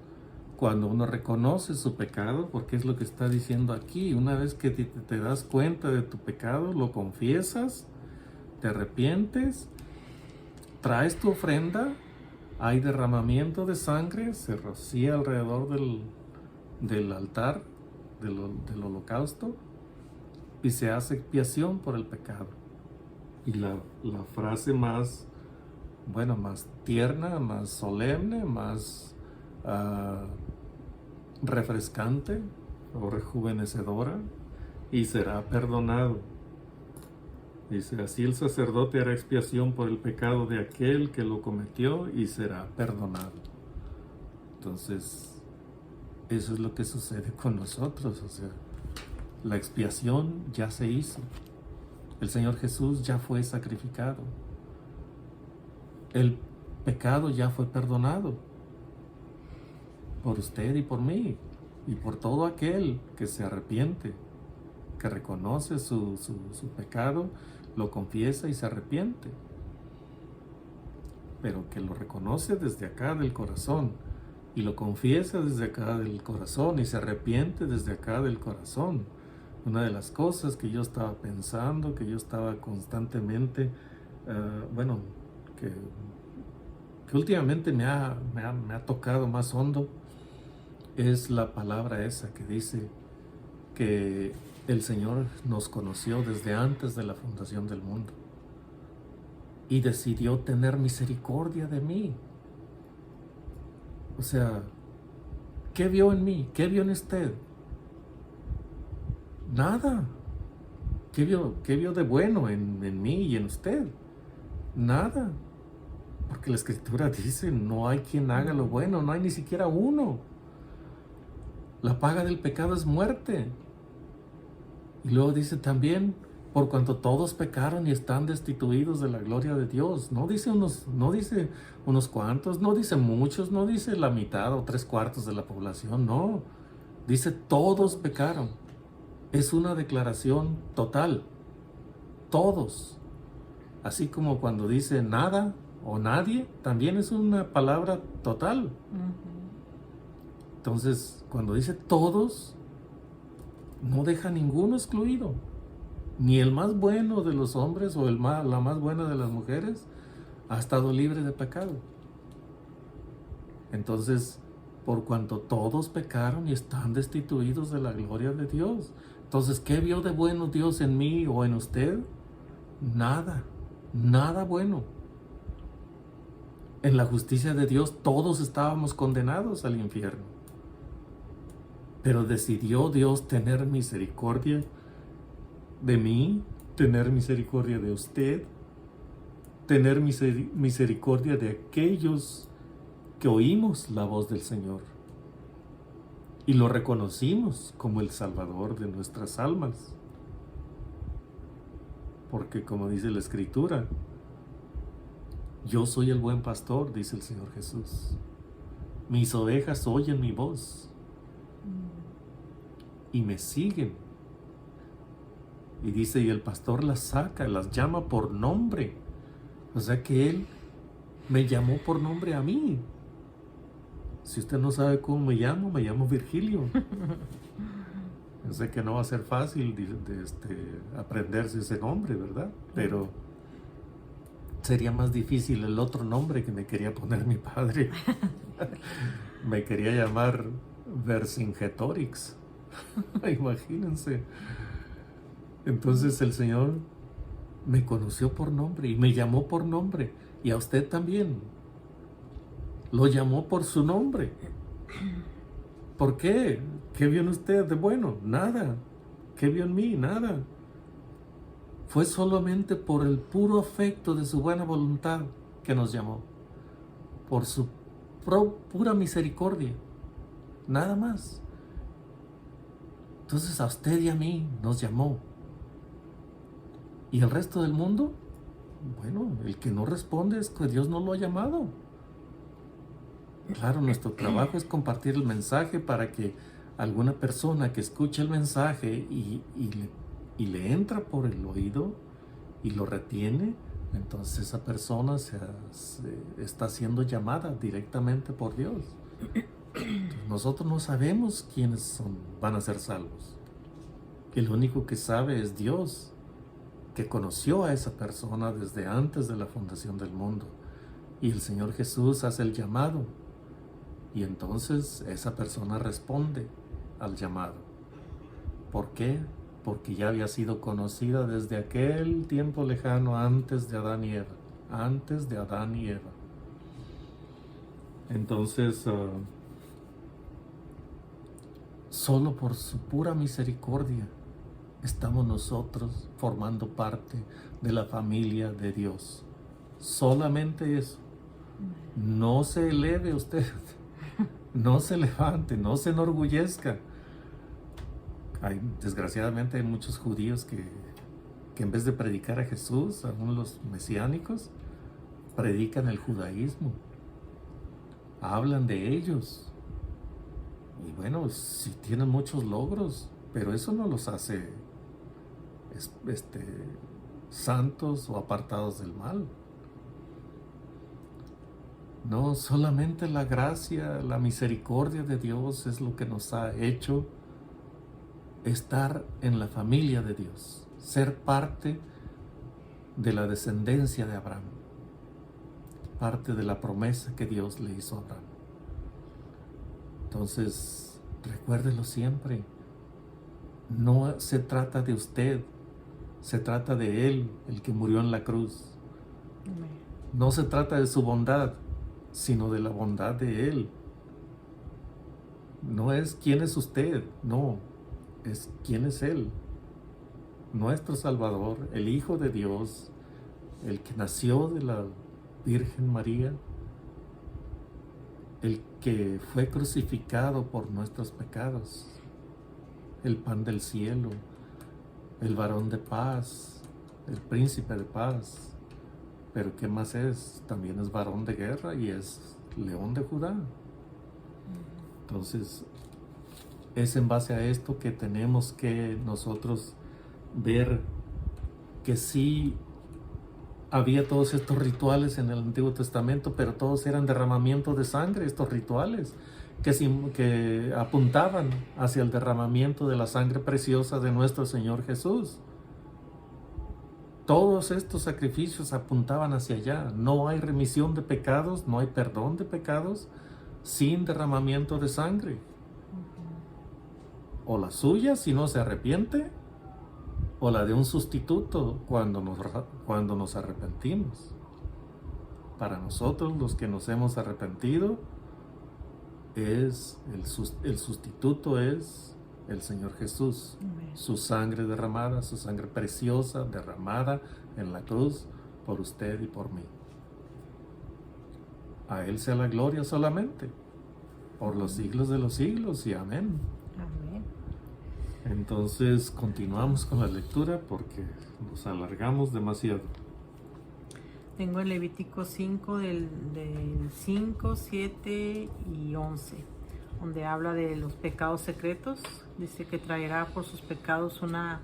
Cuando uno reconoce su pecado, porque es lo que está diciendo aquí, una vez que te das cuenta de tu pecado, lo confiesas, te arrepientes, traes tu ofrenda, hay derramamiento de sangre, se rocía alrededor del altar, del holocausto, y se hace expiación por el pecado. Y la frase más tierna, más solemne, más refrescante o rejuvenecedora, y será perdonado. Dice, así el sacerdote hará expiación por el pecado de aquel que lo cometió y será perdonado. Entonces, eso es lo que sucede con nosotros. O sea, la expiación ya se hizo. El Señor Jesús ya fue sacrificado. El pecado ya fue perdonado por usted y por mí y por todo aquel que se arrepiente, que reconoce su pecado, lo confiesa y se arrepiente, pero que lo reconoce desde acá del corazón y lo confiesa desde acá del corazón y se arrepiente desde acá del corazón. Una de las cosas que yo estaba pensando, que yo estaba constantemente, que últimamente me ha tocado más hondo, es la palabra esa que dice que el Señor nos conoció desde antes de la fundación del mundo y decidió tener misericordia de mí. O sea, ¿qué vio en mí? ¿Qué vio en usted? Nada. ¿Qué vio de bueno en mí y en usted? Nada. Porque la Escritura dice, no hay quien haga lo bueno, no hay ni siquiera uno. La paga del pecado es muerte. Y luego dice también, por cuanto todos pecaron y están destituidos de la gloria de Dios. No dice unos cuantos, no dice muchos, no dice la mitad o 3/4 de la población, no. Dice todos pecaron. Es una declaración total. Todos. Así como cuando dice nada o nadie, también es una palabra total. Entonces, cuando dice todos, no deja ninguno excluido. Ni el más bueno de los hombres o la más buena de las mujeres ha estado libre de pecado. Entonces, por cuanto todos pecaron y están destituidos de la gloria de Dios. Entonces, ¿qué vio de bueno Dios en mí o en usted? Nada, nada bueno. En la justicia de Dios todos estábamos condenados al infierno. Pero decidió Dios tener misericordia de mí, tener misericordia de usted, tener misericordia de aquellos que oímos la voz del Señor y lo reconocimos como el Salvador de nuestras almas. porque como dice la Escritura, yo soy el buen pastor, dice el Señor Jesús. Mis ovejas oyen mi voz y me siguen. Y dice, y el pastor las saca, las llama por nombre. O sea que Él me llamó por nombre a mí. Si usted no sabe cómo me llamo Virgilio. Yo sé que no va a ser fácil aprenderse ese nombre, ¿verdad? Pero sería más difícil el otro nombre que me quería poner mi padre. Me quería llamar Vercingetorix. Imagínense. Entonces el Señor me conoció por nombre y me llamó por nombre. Y a usted también. Lo llamó por su nombre. ¿Por qué? ¿Qué vio en usted de bueno? Nada. ¿Qué vio en mí? Nada. Fue solamente por el puro afecto de su buena voluntad que nos llamó. Por su pura misericordia. Nada más. Entonces a usted y a mí nos llamó. ¿Y el resto del mundo? Bueno, el que no responde es que Dios no lo ha llamado. Claro, nuestro trabajo es compartir el mensaje para que alguna persona que escuche el mensaje y le entra por el oído y lo retiene, entonces esa persona se está siendo llamada directamente por Dios. Entonces, nosotros no sabemos quiénes van a ser salvos. El único que sabe es Dios, que conoció a esa persona desde antes de la fundación del mundo. Y el Señor Jesús hace el llamado. Y entonces esa persona responde al llamado. ¿Por qué? Porque ya había sido conocida desde aquel tiempo lejano antes de Adán y Eva. Antes de Adán y Eva. Entonces, solo por su pura misericordia estamos nosotros formando parte de la familia de Dios. Solamente eso. No se eleve usted. No se levante, no se enorgullezca. Desgraciadamente hay muchos judíos que en vez de predicar a Jesús, aún los mesiánicos, predican el judaísmo. Hablan de ellos. Y bueno, sí tienen muchos logros, pero eso no los hace santos o apartados del mal. No, solamente la gracia, la misericordia de Dios es lo que nos ha hecho estar en la familia de Dios, ser parte de la descendencia de Abraham, parte de la promesa que Dios le hizo a Abraham. Entonces, recuérdelo siempre, no se trata de usted, se trata de Él, el que murió en la cruz. No se trata de su bondad, sino de la bondad de Él. No es quién es usted, no, es quién es Él. Nuestro Salvador, el Hijo de Dios, el que nació de la Virgen María, el que fue crucificado por nuestros pecados, el pan del cielo, el varón de paz, el príncipe de paz. Pero ¿qué más es? También es varón de guerra y es león de Judá. Entonces, es en base a esto que tenemos que nosotros ver que sí había todos estos rituales en el Antiguo Testamento, pero todos eran derramamiento de sangre, estos rituales, que apuntaban hacia el derramamiento de la sangre preciosa de nuestro Señor Jesús. Todos estos sacrificios apuntaban hacia allá. No hay remisión de pecados, no hay perdón de pecados sin derramamiento de sangre. O la suya si no se arrepiente, o la de un sustituto cuando nos arrepentimos. Para nosotros, los que nos hemos arrepentido, el sustituto es el Señor Jesús. Amén. Su sangre derramada, su sangre preciosa derramada en la cruz por usted y por mí. A Él sea la gloria solamente, por los siglos de los siglos, y amén. Amén. Entonces continuamos con la lectura porque nos alargamos demasiado. Tengo el Levítico 5 del 5, 7 y 11, donde habla de los pecados secretos. Dice que traerá por sus pecados una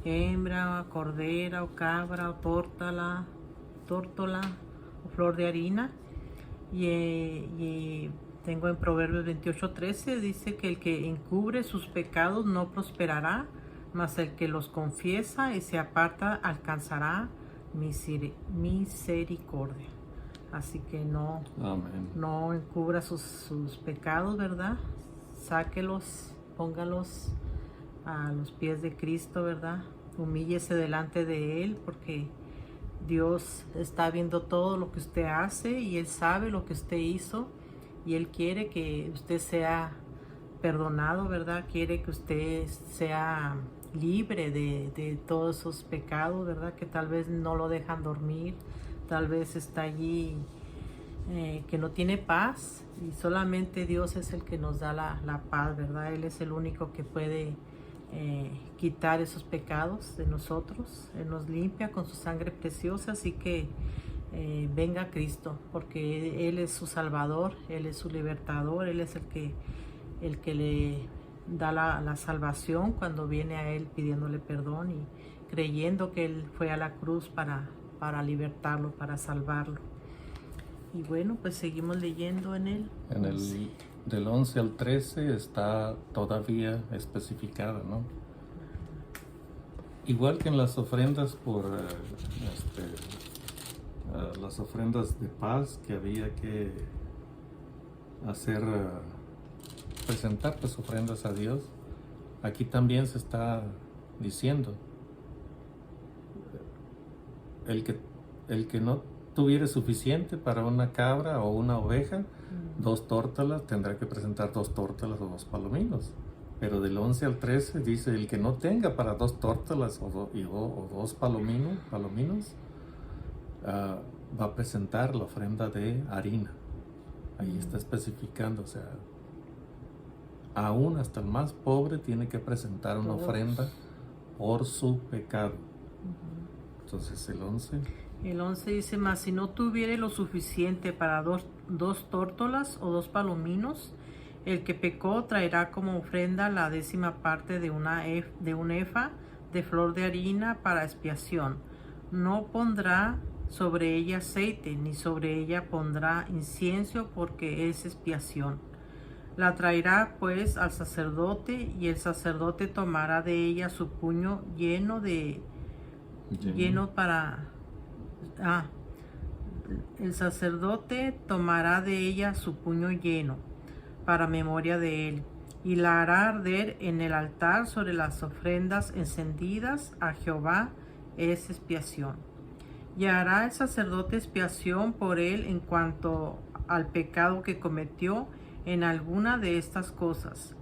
hembra, cordera o cabra o tórtola o flor de harina. Y tengo en Proverbios 28:13, dice que el que encubre sus pecados no prosperará, mas el que los confiesa y se aparta alcanzará misericordia. Así que no encubra sus pecados, ¿verdad? Sáquelos, póngalos a los pies de Cristo, ¿verdad? Humíllese delante de Él, porque Dios está viendo todo lo que usted hace y Él sabe lo que usted hizo y Él quiere que usted sea perdonado, ¿verdad? Quiere que usted sea libre de todos esos pecados, ¿verdad? Que tal vez no lo dejan dormir, tal vez está allí que no tiene paz, y solamente Dios es el que nos da la paz, ¿verdad? Él es el único que puede quitar esos pecados de nosotros. Él nos limpia con su sangre preciosa, así que venga Cristo, porque Él es su Salvador, Él es su libertador, Él es el que le da la salvación cuando viene a Él pidiéndole perdón y creyendo que Él fue a la cruz para libertarlo, para salvarlo. Y bueno, pues seguimos leyendo en él. En el del 11 al 13 está todavía especificada, ¿no? Igual que en las ofrendas por las ofrendas de paz que había que hacer, presentar pues ofrendas a Dios, aquí también se está diciendo el que no tuviere suficiente para una cabra o una oveja, 2 tórtolas, tendrá que presentar 2 tórtolas o 2 palominos. Pero del 11 al 13 dice, el que no tenga para 2 tórtolas o 2 palominos, va a presentar la ofrenda de harina. Ahí está especificando, o sea, aún hasta el más pobre tiene que presentar una ofrenda por su pecado. Entonces el 11... El 11 dice, mas si no tuviere lo suficiente para dos tórtolas o 2 palominos, el que pecó traerá como ofrenda la 10ª parte de un efa de flor de harina para expiación. No pondrá sobre ella aceite, ni sobre ella pondrá incienso, porque es expiación. La traerá pues al sacerdote, y el sacerdote tomará de ella su puño el sacerdote tomará de ella su puño lleno para memoria de él, y la hará arder en el altar sobre las ofrendas encendidas a Jehová, es expiación. Y hará el sacerdote expiación por él en cuanto al pecado que cometió en alguna de estas cosas,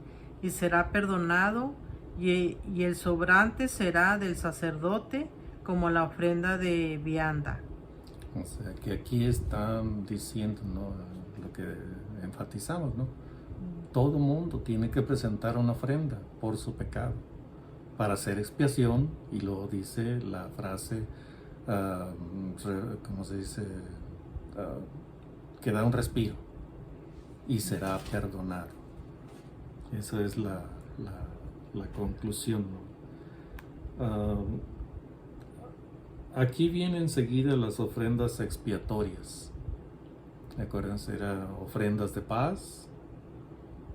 y será perdonado, y el sobrante será del sacerdote como la ofrenda de vianda. O sea, que aquí están diciendo, ¿no?, lo que enfatizamos, ¿no? Todo mundo tiene que presentar una ofrenda por su pecado para hacer expiación, y luego dice la frase, ¿cómo se dice? Que da un respiro y será perdonado. Esa es la conclusión, ¿no? Aquí vienen enseguida las ofrendas expiatorias. Acuérdense, eran ofrendas de paz,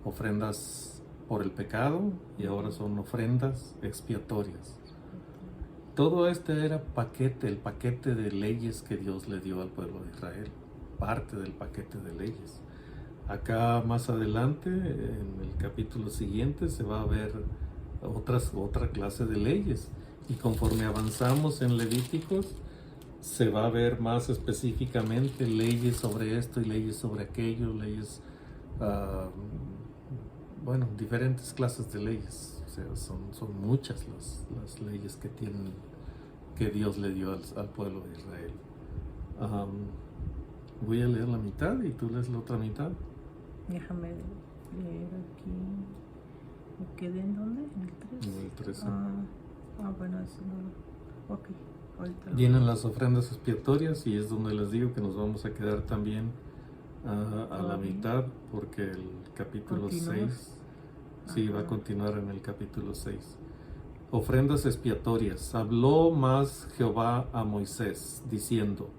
ofrendas por el pecado, y ahora son ofrendas expiatorias. Todo este era el paquete de leyes que Dios le dio al pueblo de Israel, parte del paquete de leyes. Acá más adelante, en el capítulo siguiente, se va a ver otra clase de leyes. Y conforme avanzamos en Levíticos, se va a ver más específicamente leyes sobre esto y leyes sobre aquello, leyes, diferentes clases de leyes. O sea, son muchas las leyes que Dios le dio al pueblo de Israel. Voy a leer la mitad y tú lees la otra mitad. Déjame leer aquí. ¿Me quedé en dónde? ¿En el 3? En el 13. Bueno, eso no. Ok, ahorita lo- Vienen las ofrendas expiatorias y es donde les digo que nos vamos a quedar también a la mitad, porque el capítulo ¿Continúa? 6 sí va a Ajá. continuar en el capítulo 6. Ofrendas expiatorias. Habló más Jehová a Moisés, diciendo: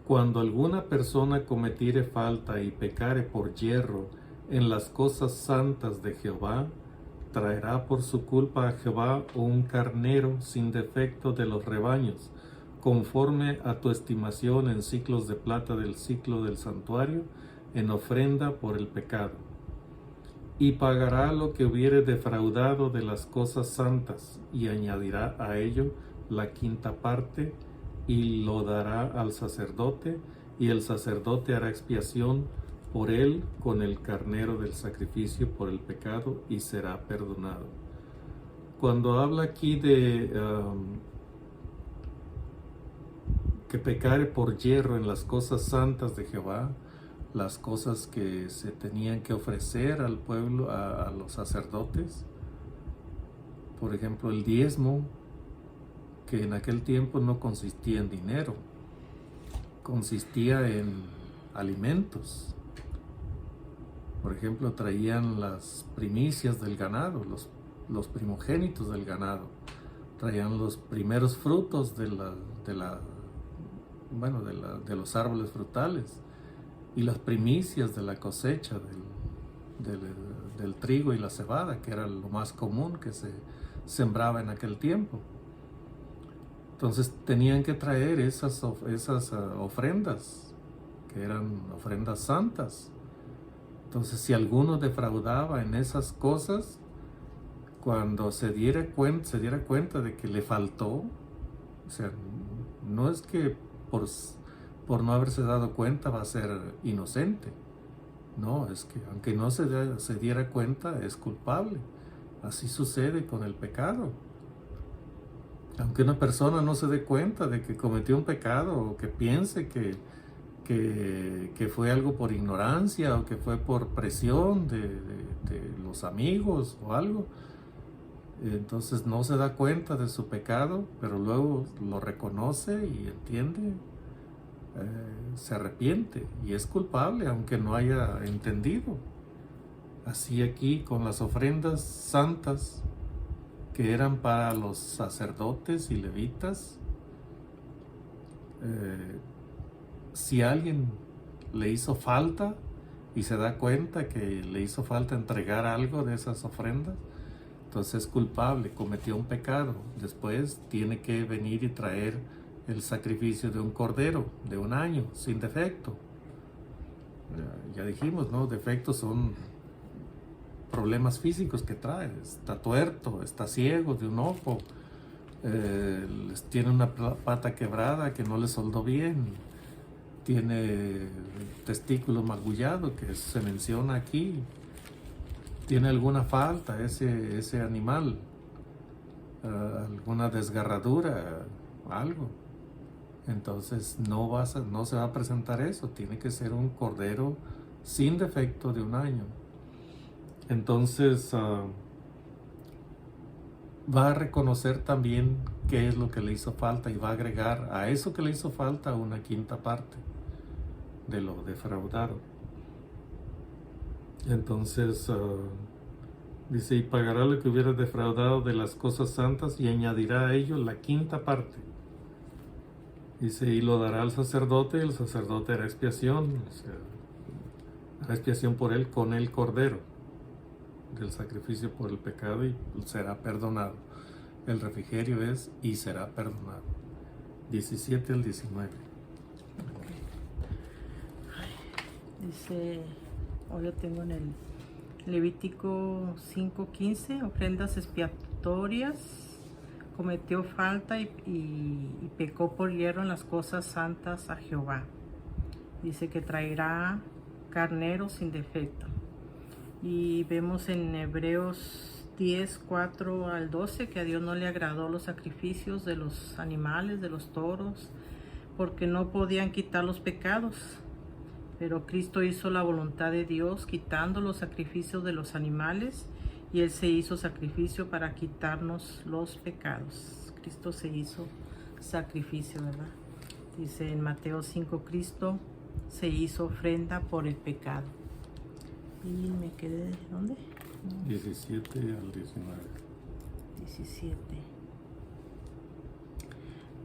Cuando alguna persona cometiere falta y pecare por yerro en las cosas santas de Jehová, traerá por su culpa a Jehová un carnero sin defecto de los rebaños, conforme a tu estimación en ciclos de plata del ciclo del santuario, en ofrenda por el pecado. Y pagará lo que hubiere defraudado de las cosas santas, y añadirá a ello la quinta parte, y lo dará al sacerdote, y el sacerdote hará expiación por él con el carnero del sacrificio por el pecado, y será perdonado. Cuando habla aquí de que pecare por yerro en las cosas santas de Jehová, las cosas que se tenían que ofrecer al pueblo, a los sacerdotes, por ejemplo el diezmo, que en aquel tiempo no consistía en dinero, consistía en alimentos. Por ejemplo, traían las primicias del ganado, los primogénitos del ganado, traían los primeros frutos de los árboles frutales y las primicias de la cosecha del trigo y la cebada, que era lo más común que se sembraba en aquel tiempo. Entonces tenían que traer esas ofrendas, que eran ofrendas santas. Entonces, si alguno defraudaba en esas cosas, cuando se diera cuenta de que le faltó, o sea, no es que por no haberse dado cuenta va a ser inocente. No, es que aunque no se diera cuenta, es culpable. Así sucede con el pecado. Aunque una persona no se dé cuenta de que cometió un pecado, o que piense que fue algo por ignorancia, o que fue por presión de los amigos o algo, entonces no se da cuenta de su pecado, pero luego lo reconoce y entiende, se arrepiente y es culpable aunque no haya entendido. Así aquí con las ofrendas santas que eran para los sacerdotes y levitas, si alguien le hizo falta y se da cuenta que le hizo falta entregar algo de esas ofrendas, entonces es culpable, cometió un pecado. Después tiene que venir y traer el sacrificio de un cordero de un año sin defecto. Ya dijimos, ¿no? Defectos son problemas físicos que trae. Está tuerto, está ciego de un ojo, tiene una pata quebrada que no le soldó bien, tiene testículo magullado, que se menciona aquí, tiene alguna falta ese animal, alguna desgarradura, algo. Entonces no se va a presentar eso, tiene que ser un cordero sin defecto de un año. Entonces va a reconocer también qué es lo que le hizo falta y va a agregar a eso que le hizo falta una quinta parte de lo defraudado. Entonces dice: y pagará lo que hubiera defraudado de las cosas santas, y añadirá a ello la quinta parte. Dice: y lo dará al sacerdote, y el sacerdote hará expiación, o sea, hará expiación por él con el cordero del sacrificio por el pecado, y será perdonado. El refrigerio es: y será perdonado. 17 al 19. Dice, ahora tengo en el Levítico 5:15, ofrendas expiatorias. Cometió falta y pecó por hierro en las cosas santas a Jehová. Dice que traerá carnero sin defecto. Y vemos en Hebreos 10:4 al 12 que a Dios no le agradó los sacrificios de los animales, de los toros, porque no podían quitar los pecados. Pero Cristo hizo la voluntad de Dios, quitando los sacrificios de los animales y Él se hizo sacrificio para quitarnos los pecados. Cristo se hizo sacrificio, ¿verdad? Dice en Mateo 5, Cristo se hizo ofrenda por el pecado. Y me quedé, ¿dónde? 17 al 19. 17.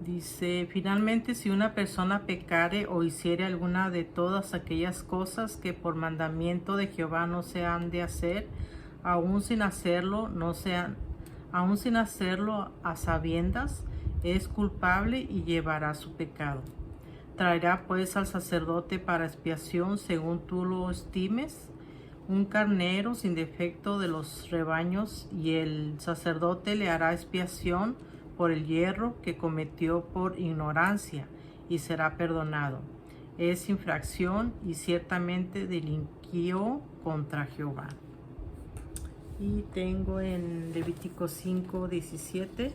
Dice, finalmente, si una persona pecare o hiciere alguna de todas aquellas cosas que por mandamiento de Jehová no se han de hacer, aún sin hacerlo a sabiendas, es culpable y llevará su pecado. Traerá pues al sacerdote para expiación según tú lo estimes, un carnero sin defecto de los rebaños, y el sacerdote le hará expiación por el yerro que cometió por ignorancia, y será perdonado. Es infracción y ciertamente delinquió contra Jehová. Y tengo en Levítico 5, 17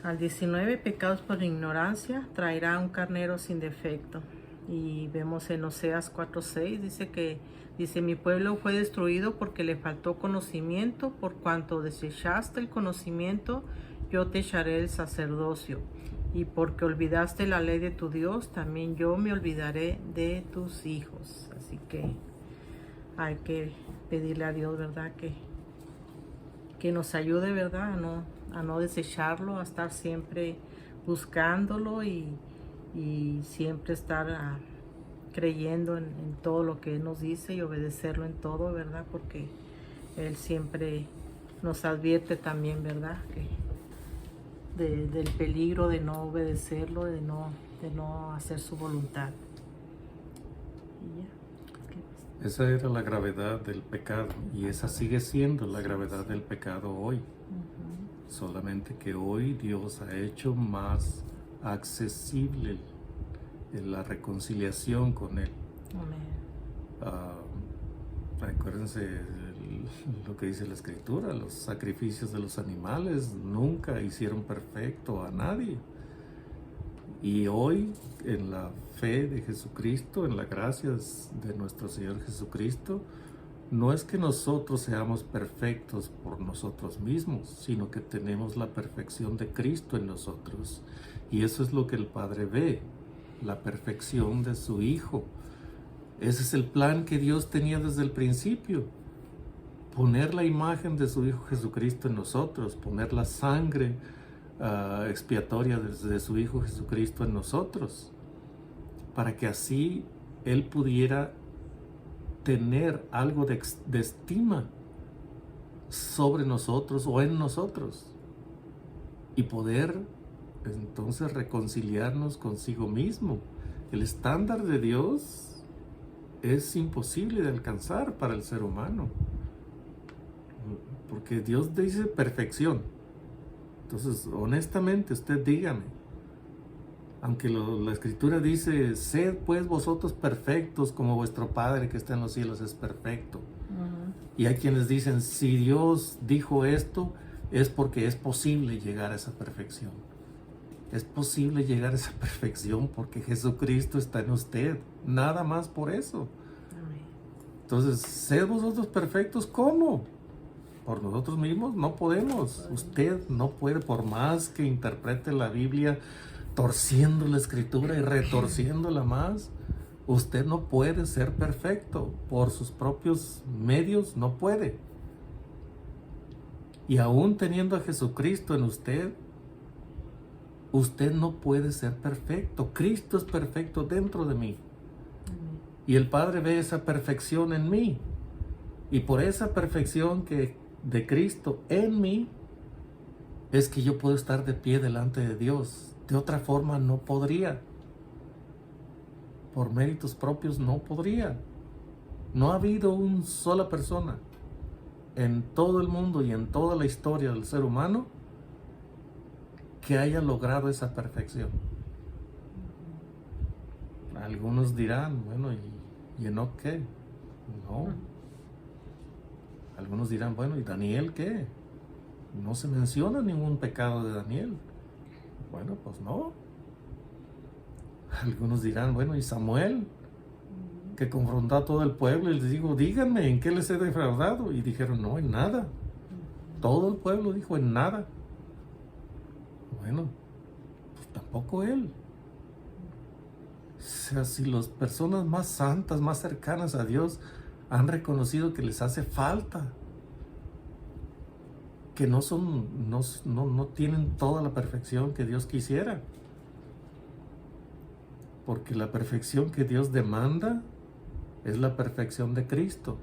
al 19, pecados por ignorancia, traerá un carnero sin defecto. Y vemos en Oseas 4, 6, dice, mi pueblo fue destruido porque le faltó conocimiento, por cuanto desechaste el conocimiento, yo te echaré el sacerdocio. Y porque olvidaste la ley de tu Dios, también yo me olvidaré de tus hijos. Así que hay que pedirle a Dios, ¿verdad? Que nos ayude, ¿verdad? A no desecharlo, a estar siempre buscándolo y siempre estar creyendo en todo lo que Él nos dice y obedecerlo en todo, ¿verdad? Porque Él siempre nos advierte también, ¿verdad? Del peligro de no obedecerlo, de no hacer su voluntad. Y ya. Esa era la gravedad del pecado y esa sigue siendo la gravedad del pecado hoy. Solamente que hoy Dios ha hecho más accesible la reconciliación con Él. Acuérdense lo que dice la Escritura, los sacrificios de los animales nunca hicieron perfecto a nadie. Y hoy, en la fe de Jesucristo, en la gracia de nuestro Señor Jesucristo, no es que nosotros seamos perfectos por nosotros mismos, sino que tenemos la perfección de Cristo en nosotros. Y eso es lo que el Padre ve, la perfección de su Hijo. Ese es el plan que Dios tenía desde el principio. Poner la imagen de su Hijo Jesucristo en nosotros, poner la sangre expiatoria de su Hijo Jesucristo en nosotros, para que así Él pudiera tener algo de estima sobre nosotros o en nosotros y poder entonces reconciliarnos consigo mismo. El estándar de Dios es imposible de alcanzar para el ser humano, porque Dios dice perfección. Entonces, honestamente, usted dígame, aunque la Escritura dice, sed pues vosotros perfectos como vuestro Padre que está en los cielos es perfecto. Y hay quienes dicen, si Dios dijo esto, es porque es posible llegar a esa perfección. Es posible llegar a esa perfección porque Jesucristo está en usted. Nada más por eso. Entonces, sed vosotros perfectos, ¿cómo? Por nosotros mismos no podemos. Usted no puede, por más que interprete la Biblia torciendo la Escritura y retorciéndola más. Usted no puede ser perfecto. Por sus propios medios no puede. Y aún teniendo a Jesucristo en usted, usted no puede ser perfecto. Cristo es perfecto dentro de mí. Y el Padre ve esa perfección en mí. Y por esa perfección de Cristo en mí, es que yo puedo estar de pie delante de Dios. De otra forma no podría. Por méritos propios no podría. No ha habido una sola persona en todo el mundo y en toda la historia del ser humano que haya logrado esa perfección. Algunos dirán, bueno, ¿y Enoc qué? No. Algunos dirán, bueno, ¿y Daniel qué? No se menciona ningún pecado de Daniel. Bueno, pues no. Algunos dirán, bueno, ¿y Samuel? que confrontó a todo el pueblo y les dijo, díganme, ¿en qué les he defraudado? Y dijeron, no, en nada. Todo el pueblo dijo, en nada. Bueno, pues tampoco él. O sea, si las personas más santas, más cercanas a Dios han reconocido que les hace falta, que no tienen toda la perfección que Dios quisiera. Porque la perfección que Dios demanda es la perfección de Cristo.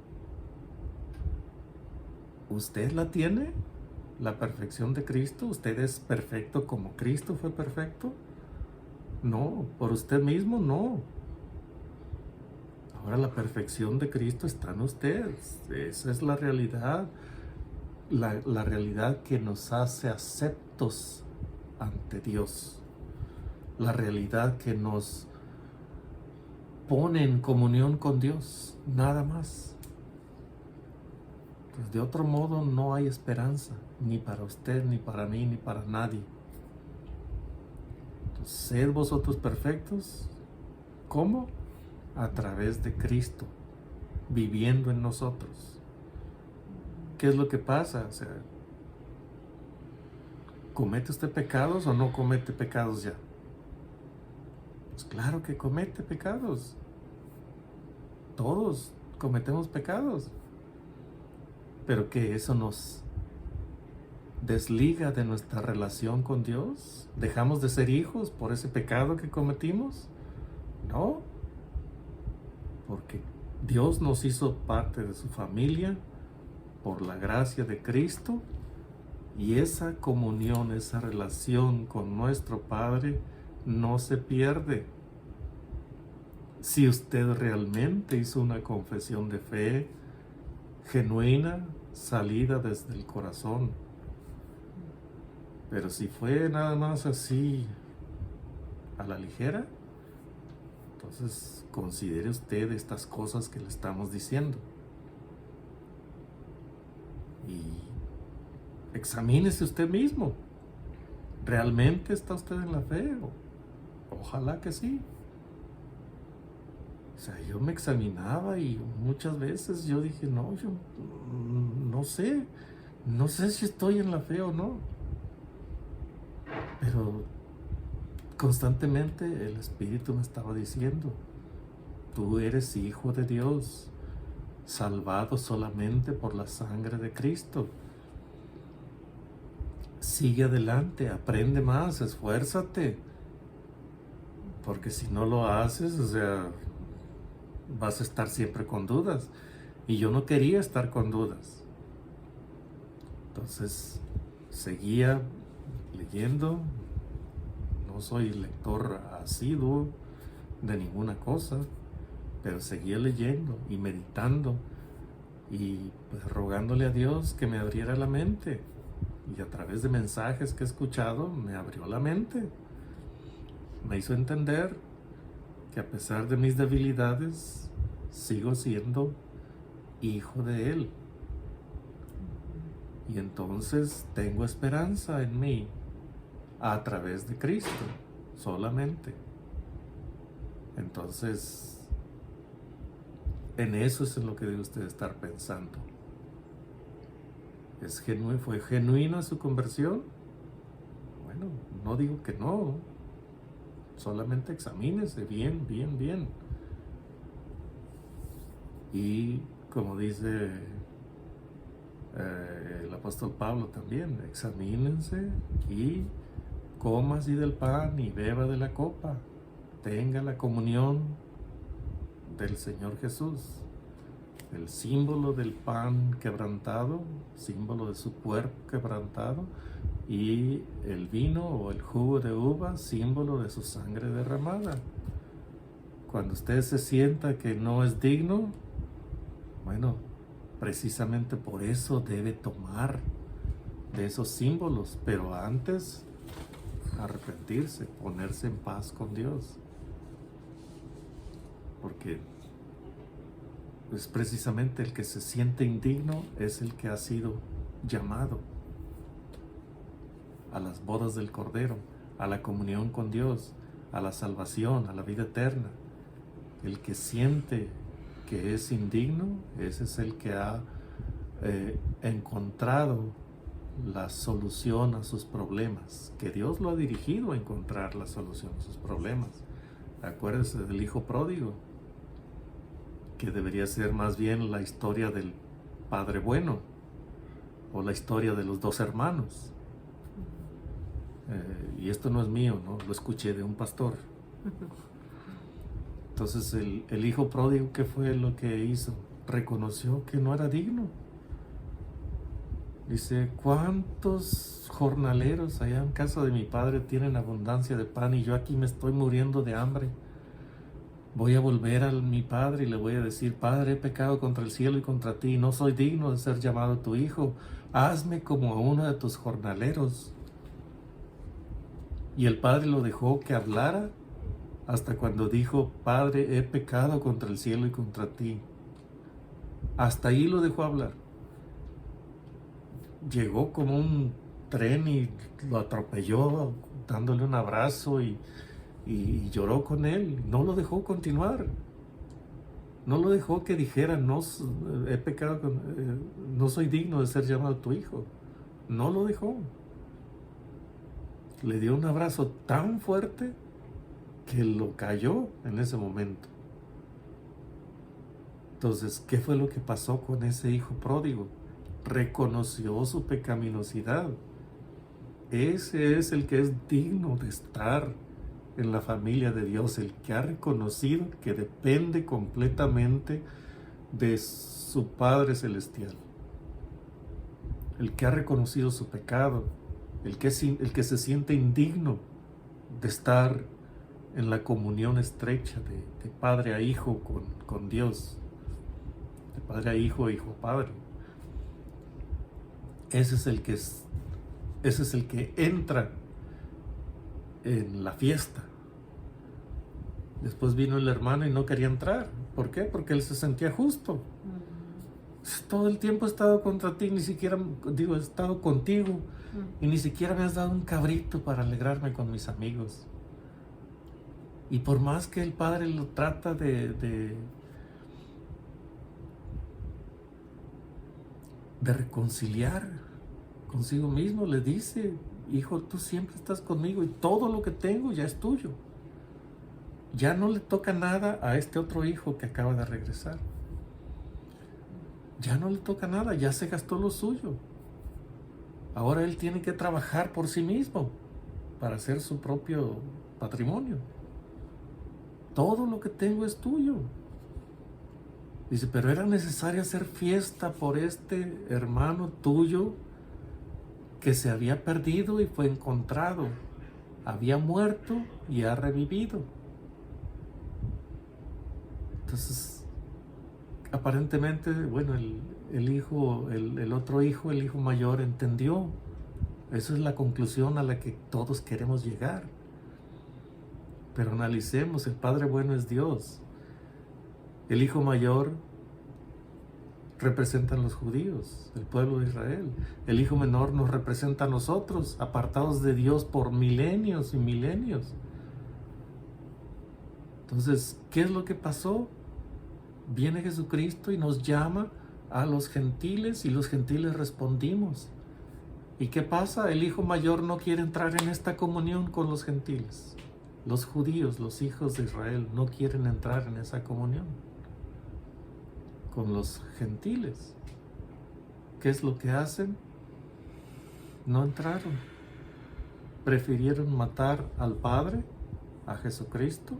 ¿Usted la tiene? ¿La perfección de Cristo? ¿Usted es perfecto como Cristo fue perfecto? No, por usted mismo no. Ahora la perfección de Cristo está en usted. Esa es la realidad. La realidad que nos hace aceptos ante Dios. La realidad que nos pone en comunión con Dios. Nada más. Pues de otro modo no hay esperanza. Ni para usted, ni para mí, ni para nadie. Entonces, sed vosotros perfectos. ¿Cómo? A través de Cristo, viviendo en nosotros. ¿Qué es lo que pasa? O sea, ¿comete usted pecados o no comete pecados ya? Pues claro que comete pecados. Todos cometemos pecados. Pero que eso nos desliga de nuestra relación con Dios. ¿Dejamos de ser hijos por ese pecado que cometimos? No. Porque Dios nos hizo parte de su familia por la gracia de Cristo, y esa comunión, esa relación con nuestro Padre no se pierde. Si usted realmente hizo una confesión de fe genuina, salida desde el corazón. Pero si fue nada más así a la ligera, entonces considere usted estas cosas que le estamos diciendo. Y examínese usted mismo. ¿Realmente está usted en la fe? Ojalá que sí. O sea, yo me examinaba y muchas veces yo dije, no, yo no sé si estoy en la fe o no. Pero constantemente el Espíritu me estaba diciendo, tú eres hijo de Dios, salvado solamente por la sangre de Cristo. Sigue adelante, aprende más, esfuérzate. Porque si no lo haces, o sea, vas a estar siempre con dudas. Y yo no quería estar con dudas. Entonces, seguía leyendo. No soy lector asiduo de ninguna cosa, pero seguía leyendo y meditando y pues rogándole a Dios que me abriera la mente. Y a través de mensajes que he escuchado, me abrió la mente. Me hizo entender que a pesar de mis debilidades, sigo siendo hijo de Él. Y entonces tengo esperanza en mí a través de Cristo, solamente. Entonces, en eso es en lo que debe usted estar pensando. ¿Fue genuina su conversión? Bueno, no digo que no. Solamente examínese bien. Y como dice el apóstol Pablo también, examínense y coma así del pan y beba de la copa. Tenga la comunión del Señor Jesús. El símbolo del pan quebrantado, símbolo de su cuerpo quebrantado, y el vino o el jugo de uva, símbolo de su sangre derramada. Cuando usted se sienta que no es digno, bueno, precisamente por eso debe tomar de esos símbolos, pero antes arrepentirse, ponerse en paz con Dios. Porque pues precisamente el que se siente indigno es el que ha sido llamado a las bodas del Cordero, a la comunión con Dios, a la salvación, a la vida eterna. El que siente que es indigno, ese es el que ha encontrado la solución a sus problemas, que Dios lo ha dirigido a encontrar la solución a sus problemas. Acuérdense del hijo pródigo, que debería ser más bien la historia del padre bueno, o la historia de los dos hermanos. Y esto no es mío, ¿no? Lo escuché de un pastor. Entonces el hijo pródigo, ¿qué fue lo que hizo? Reconoció que no era digno. Dice, ¿cuántos jornaleros allá en casa de mi padre tienen abundancia de pan y yo aquí me estoy muriendo de hambre? Voy a volver a mi padre y le voy a decir, Padre, he pecado contra el cielo y contra ti, no soy digno de ser llamado tu hijo, hazme como a uno de tus jornaleros. Y el padre lo dejó que hablara hasta cuando dijo, Padre, he pecado contra el cielo y contra ti. Hasta ahí lo dejó hablar. Llegó como un tren y lo atropelló dándole un abrazo y lloró con él. No lo dejó continuar. No lo dejó que dijera, no, he pecado, no soy digno de ser llamado tu hijo. No lo dejó. Le dio un abrazo tan fuerte que lo cayó en ese momento. Entonces, ¿qué fue lo que pasó con ese hijo pródigo? Reconoció su pecaminosidad. Ese es el que es digno de estar en la familia de Dios, el que ha reconocido que depende completamente de su Padre Celestial, el que ha reconocido su pecado, el que se siente indigno de estar en la comunión estrecha de padre a hijo con Dios, de padre a hijo, hijo a padre. Ese es el que entra en la fiesta. Después vino el hermano y no quería entrar. ¿Por qué? Porque él se sentía justo. Todo el tiempo he estado contra ti, ni siquiera, he estado contigo y ni siquiera me has dado un cabrito para alegrarme con mis amigos. Y por más que el padre lo trata de reconciliar consigo mismo, le dice, hijo, tú siempre estás conmigo y todo lo que tengo ya es tuyo. Ya no le toca nada a este otro hijo que acaba de regresar. Ya no le toca nada, ya se gastó lo suyo. Ahora él tiene que trabajar por sí mismo para hacer su propio patrimonio. Todo lo que tengo es tuyo. Dice, pero era necesario hacer fiesta por este hermano tuyo que se había perdido y fue encontrado. Había muerto y ha revivido. Entonces, aparentemente, bueno, el otro hijo, el hijo mayor, entendió. Esa es la conclusión a la que todos queremos llegar. Pero analicemos, el Padre bueno es Dios. El hijo mayor representa a los judíos, el pueblo de Israel. El hijo menor nos representa a nosotros, apartados de Dios por milenios y milenios. Entonces, ¿qué es lo que pasó? Viene Jesucristo y nos llama a los gentiles y los gentiles respondimos. ¿Y qué pasa? El hijo mayor no quiere entrar en esta comunión con los gentiles. Los judíos, los hijos de Israel, no quieren entrar en esa comunión con los gentiles. ¿Qué es lo que hacen? No entraron. Prefirieron matar al Padre, a Jesucristo,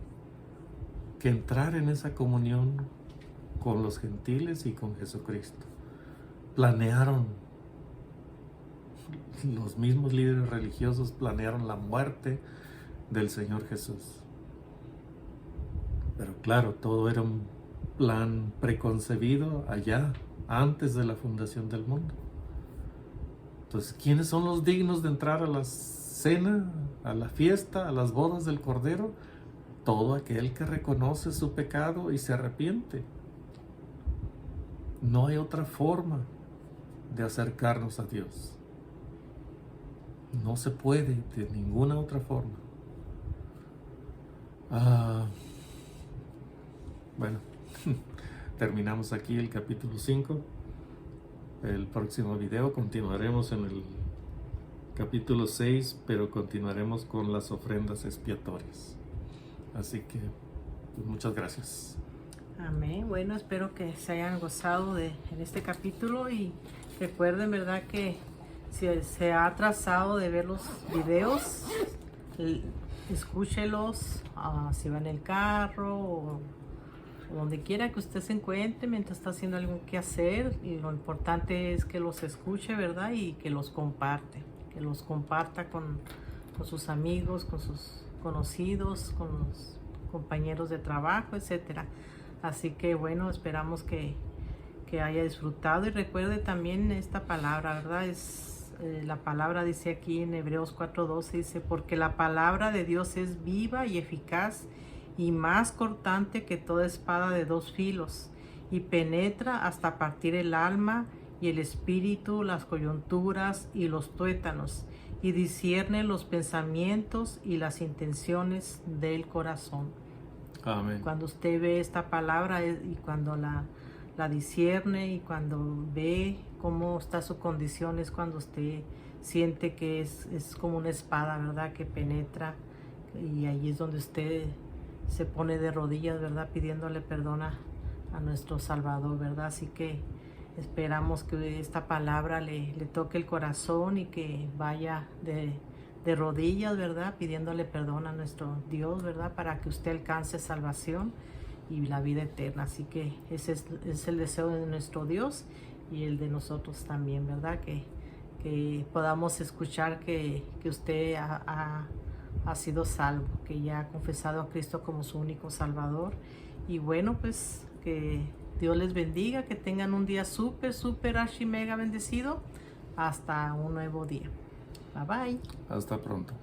que entrar en esa comunión con los gentiles y con Jesucristo. Planearon, los mismos líderes religiosos planearon la muerte del Señor Jesús. Pero claro, todo era un plan preconcebido allá, antes de la fundación del mundo. Entonces, ¿quiénes son los dignos de entrar a la cena, a la fiesta, a las bodas del Cordero? Todo aquel que reconoce su pecado y se arrepiente. No hay otra forma de acercarnos a Dios. No se puede de ninguna otra forma. Bueno, terminamos aquí el capítulo 5. El próximo video continuaremos en el capítulo 6, pero continuaremos con las ofrendas expiatorias. Así que pues, muchas gracias. Amén. Bueno, espero que se hayan gozado en este capítulo y recuerden, ¿verdad? Que si se ha atrasado de ver los videos, escúchelos si va en el carro o donde quiera que usted se encuentre mientras está haciendo algo que hacer, y lo importante es que los escuche, ¿verdad? Y que los comparta con sus amigos, con sus conocidos, con los compañeros de trabajo, etcétera. Así que bueno, esperamos que haya disfrutado, y recuerde también esta palabra, ¿verdad? La palabra dice aquí en Hebreos 4:12, dice: porque la palabra de Dios es viva y eficaz y más cortante que toda espada de dos filos, y penetra hasta partir el alma y el espíritu, las coyunturas y los tuétanos, y discierne los pensamientos y las intenciones del corazón. Amén. Cuando usted ve esta palabra y cuando la discierne y cuando ve cómo está su condición, es cuando usted siente que es como una espada, ¿verdad? Que penetra, y ahí es donde usted se pone de rodillas, ¿verdad? Pidiéndole perdón a nuestro Salvador, ¿verdad? Así que esperamos que esta palabra le toque el corazón y que vaya de rodillas, ¿verdad? Pidiéndole perdón a nuestro Dios, ¿verdad? Para que usted alcance salvación y la vida eterna. Así que ese es el deseo de nuestro Dios y el de nosotros también, ¿verdad? Que podamos escuchar que usted ha sido salvo, que ya ha confesado a Cristo como su único Salvador. Y bueno, pues que Dios les bendiga, que tengan un día súper, archi mega bendecido. Hasta un nuevo día. Bye bye. Hasta pronto.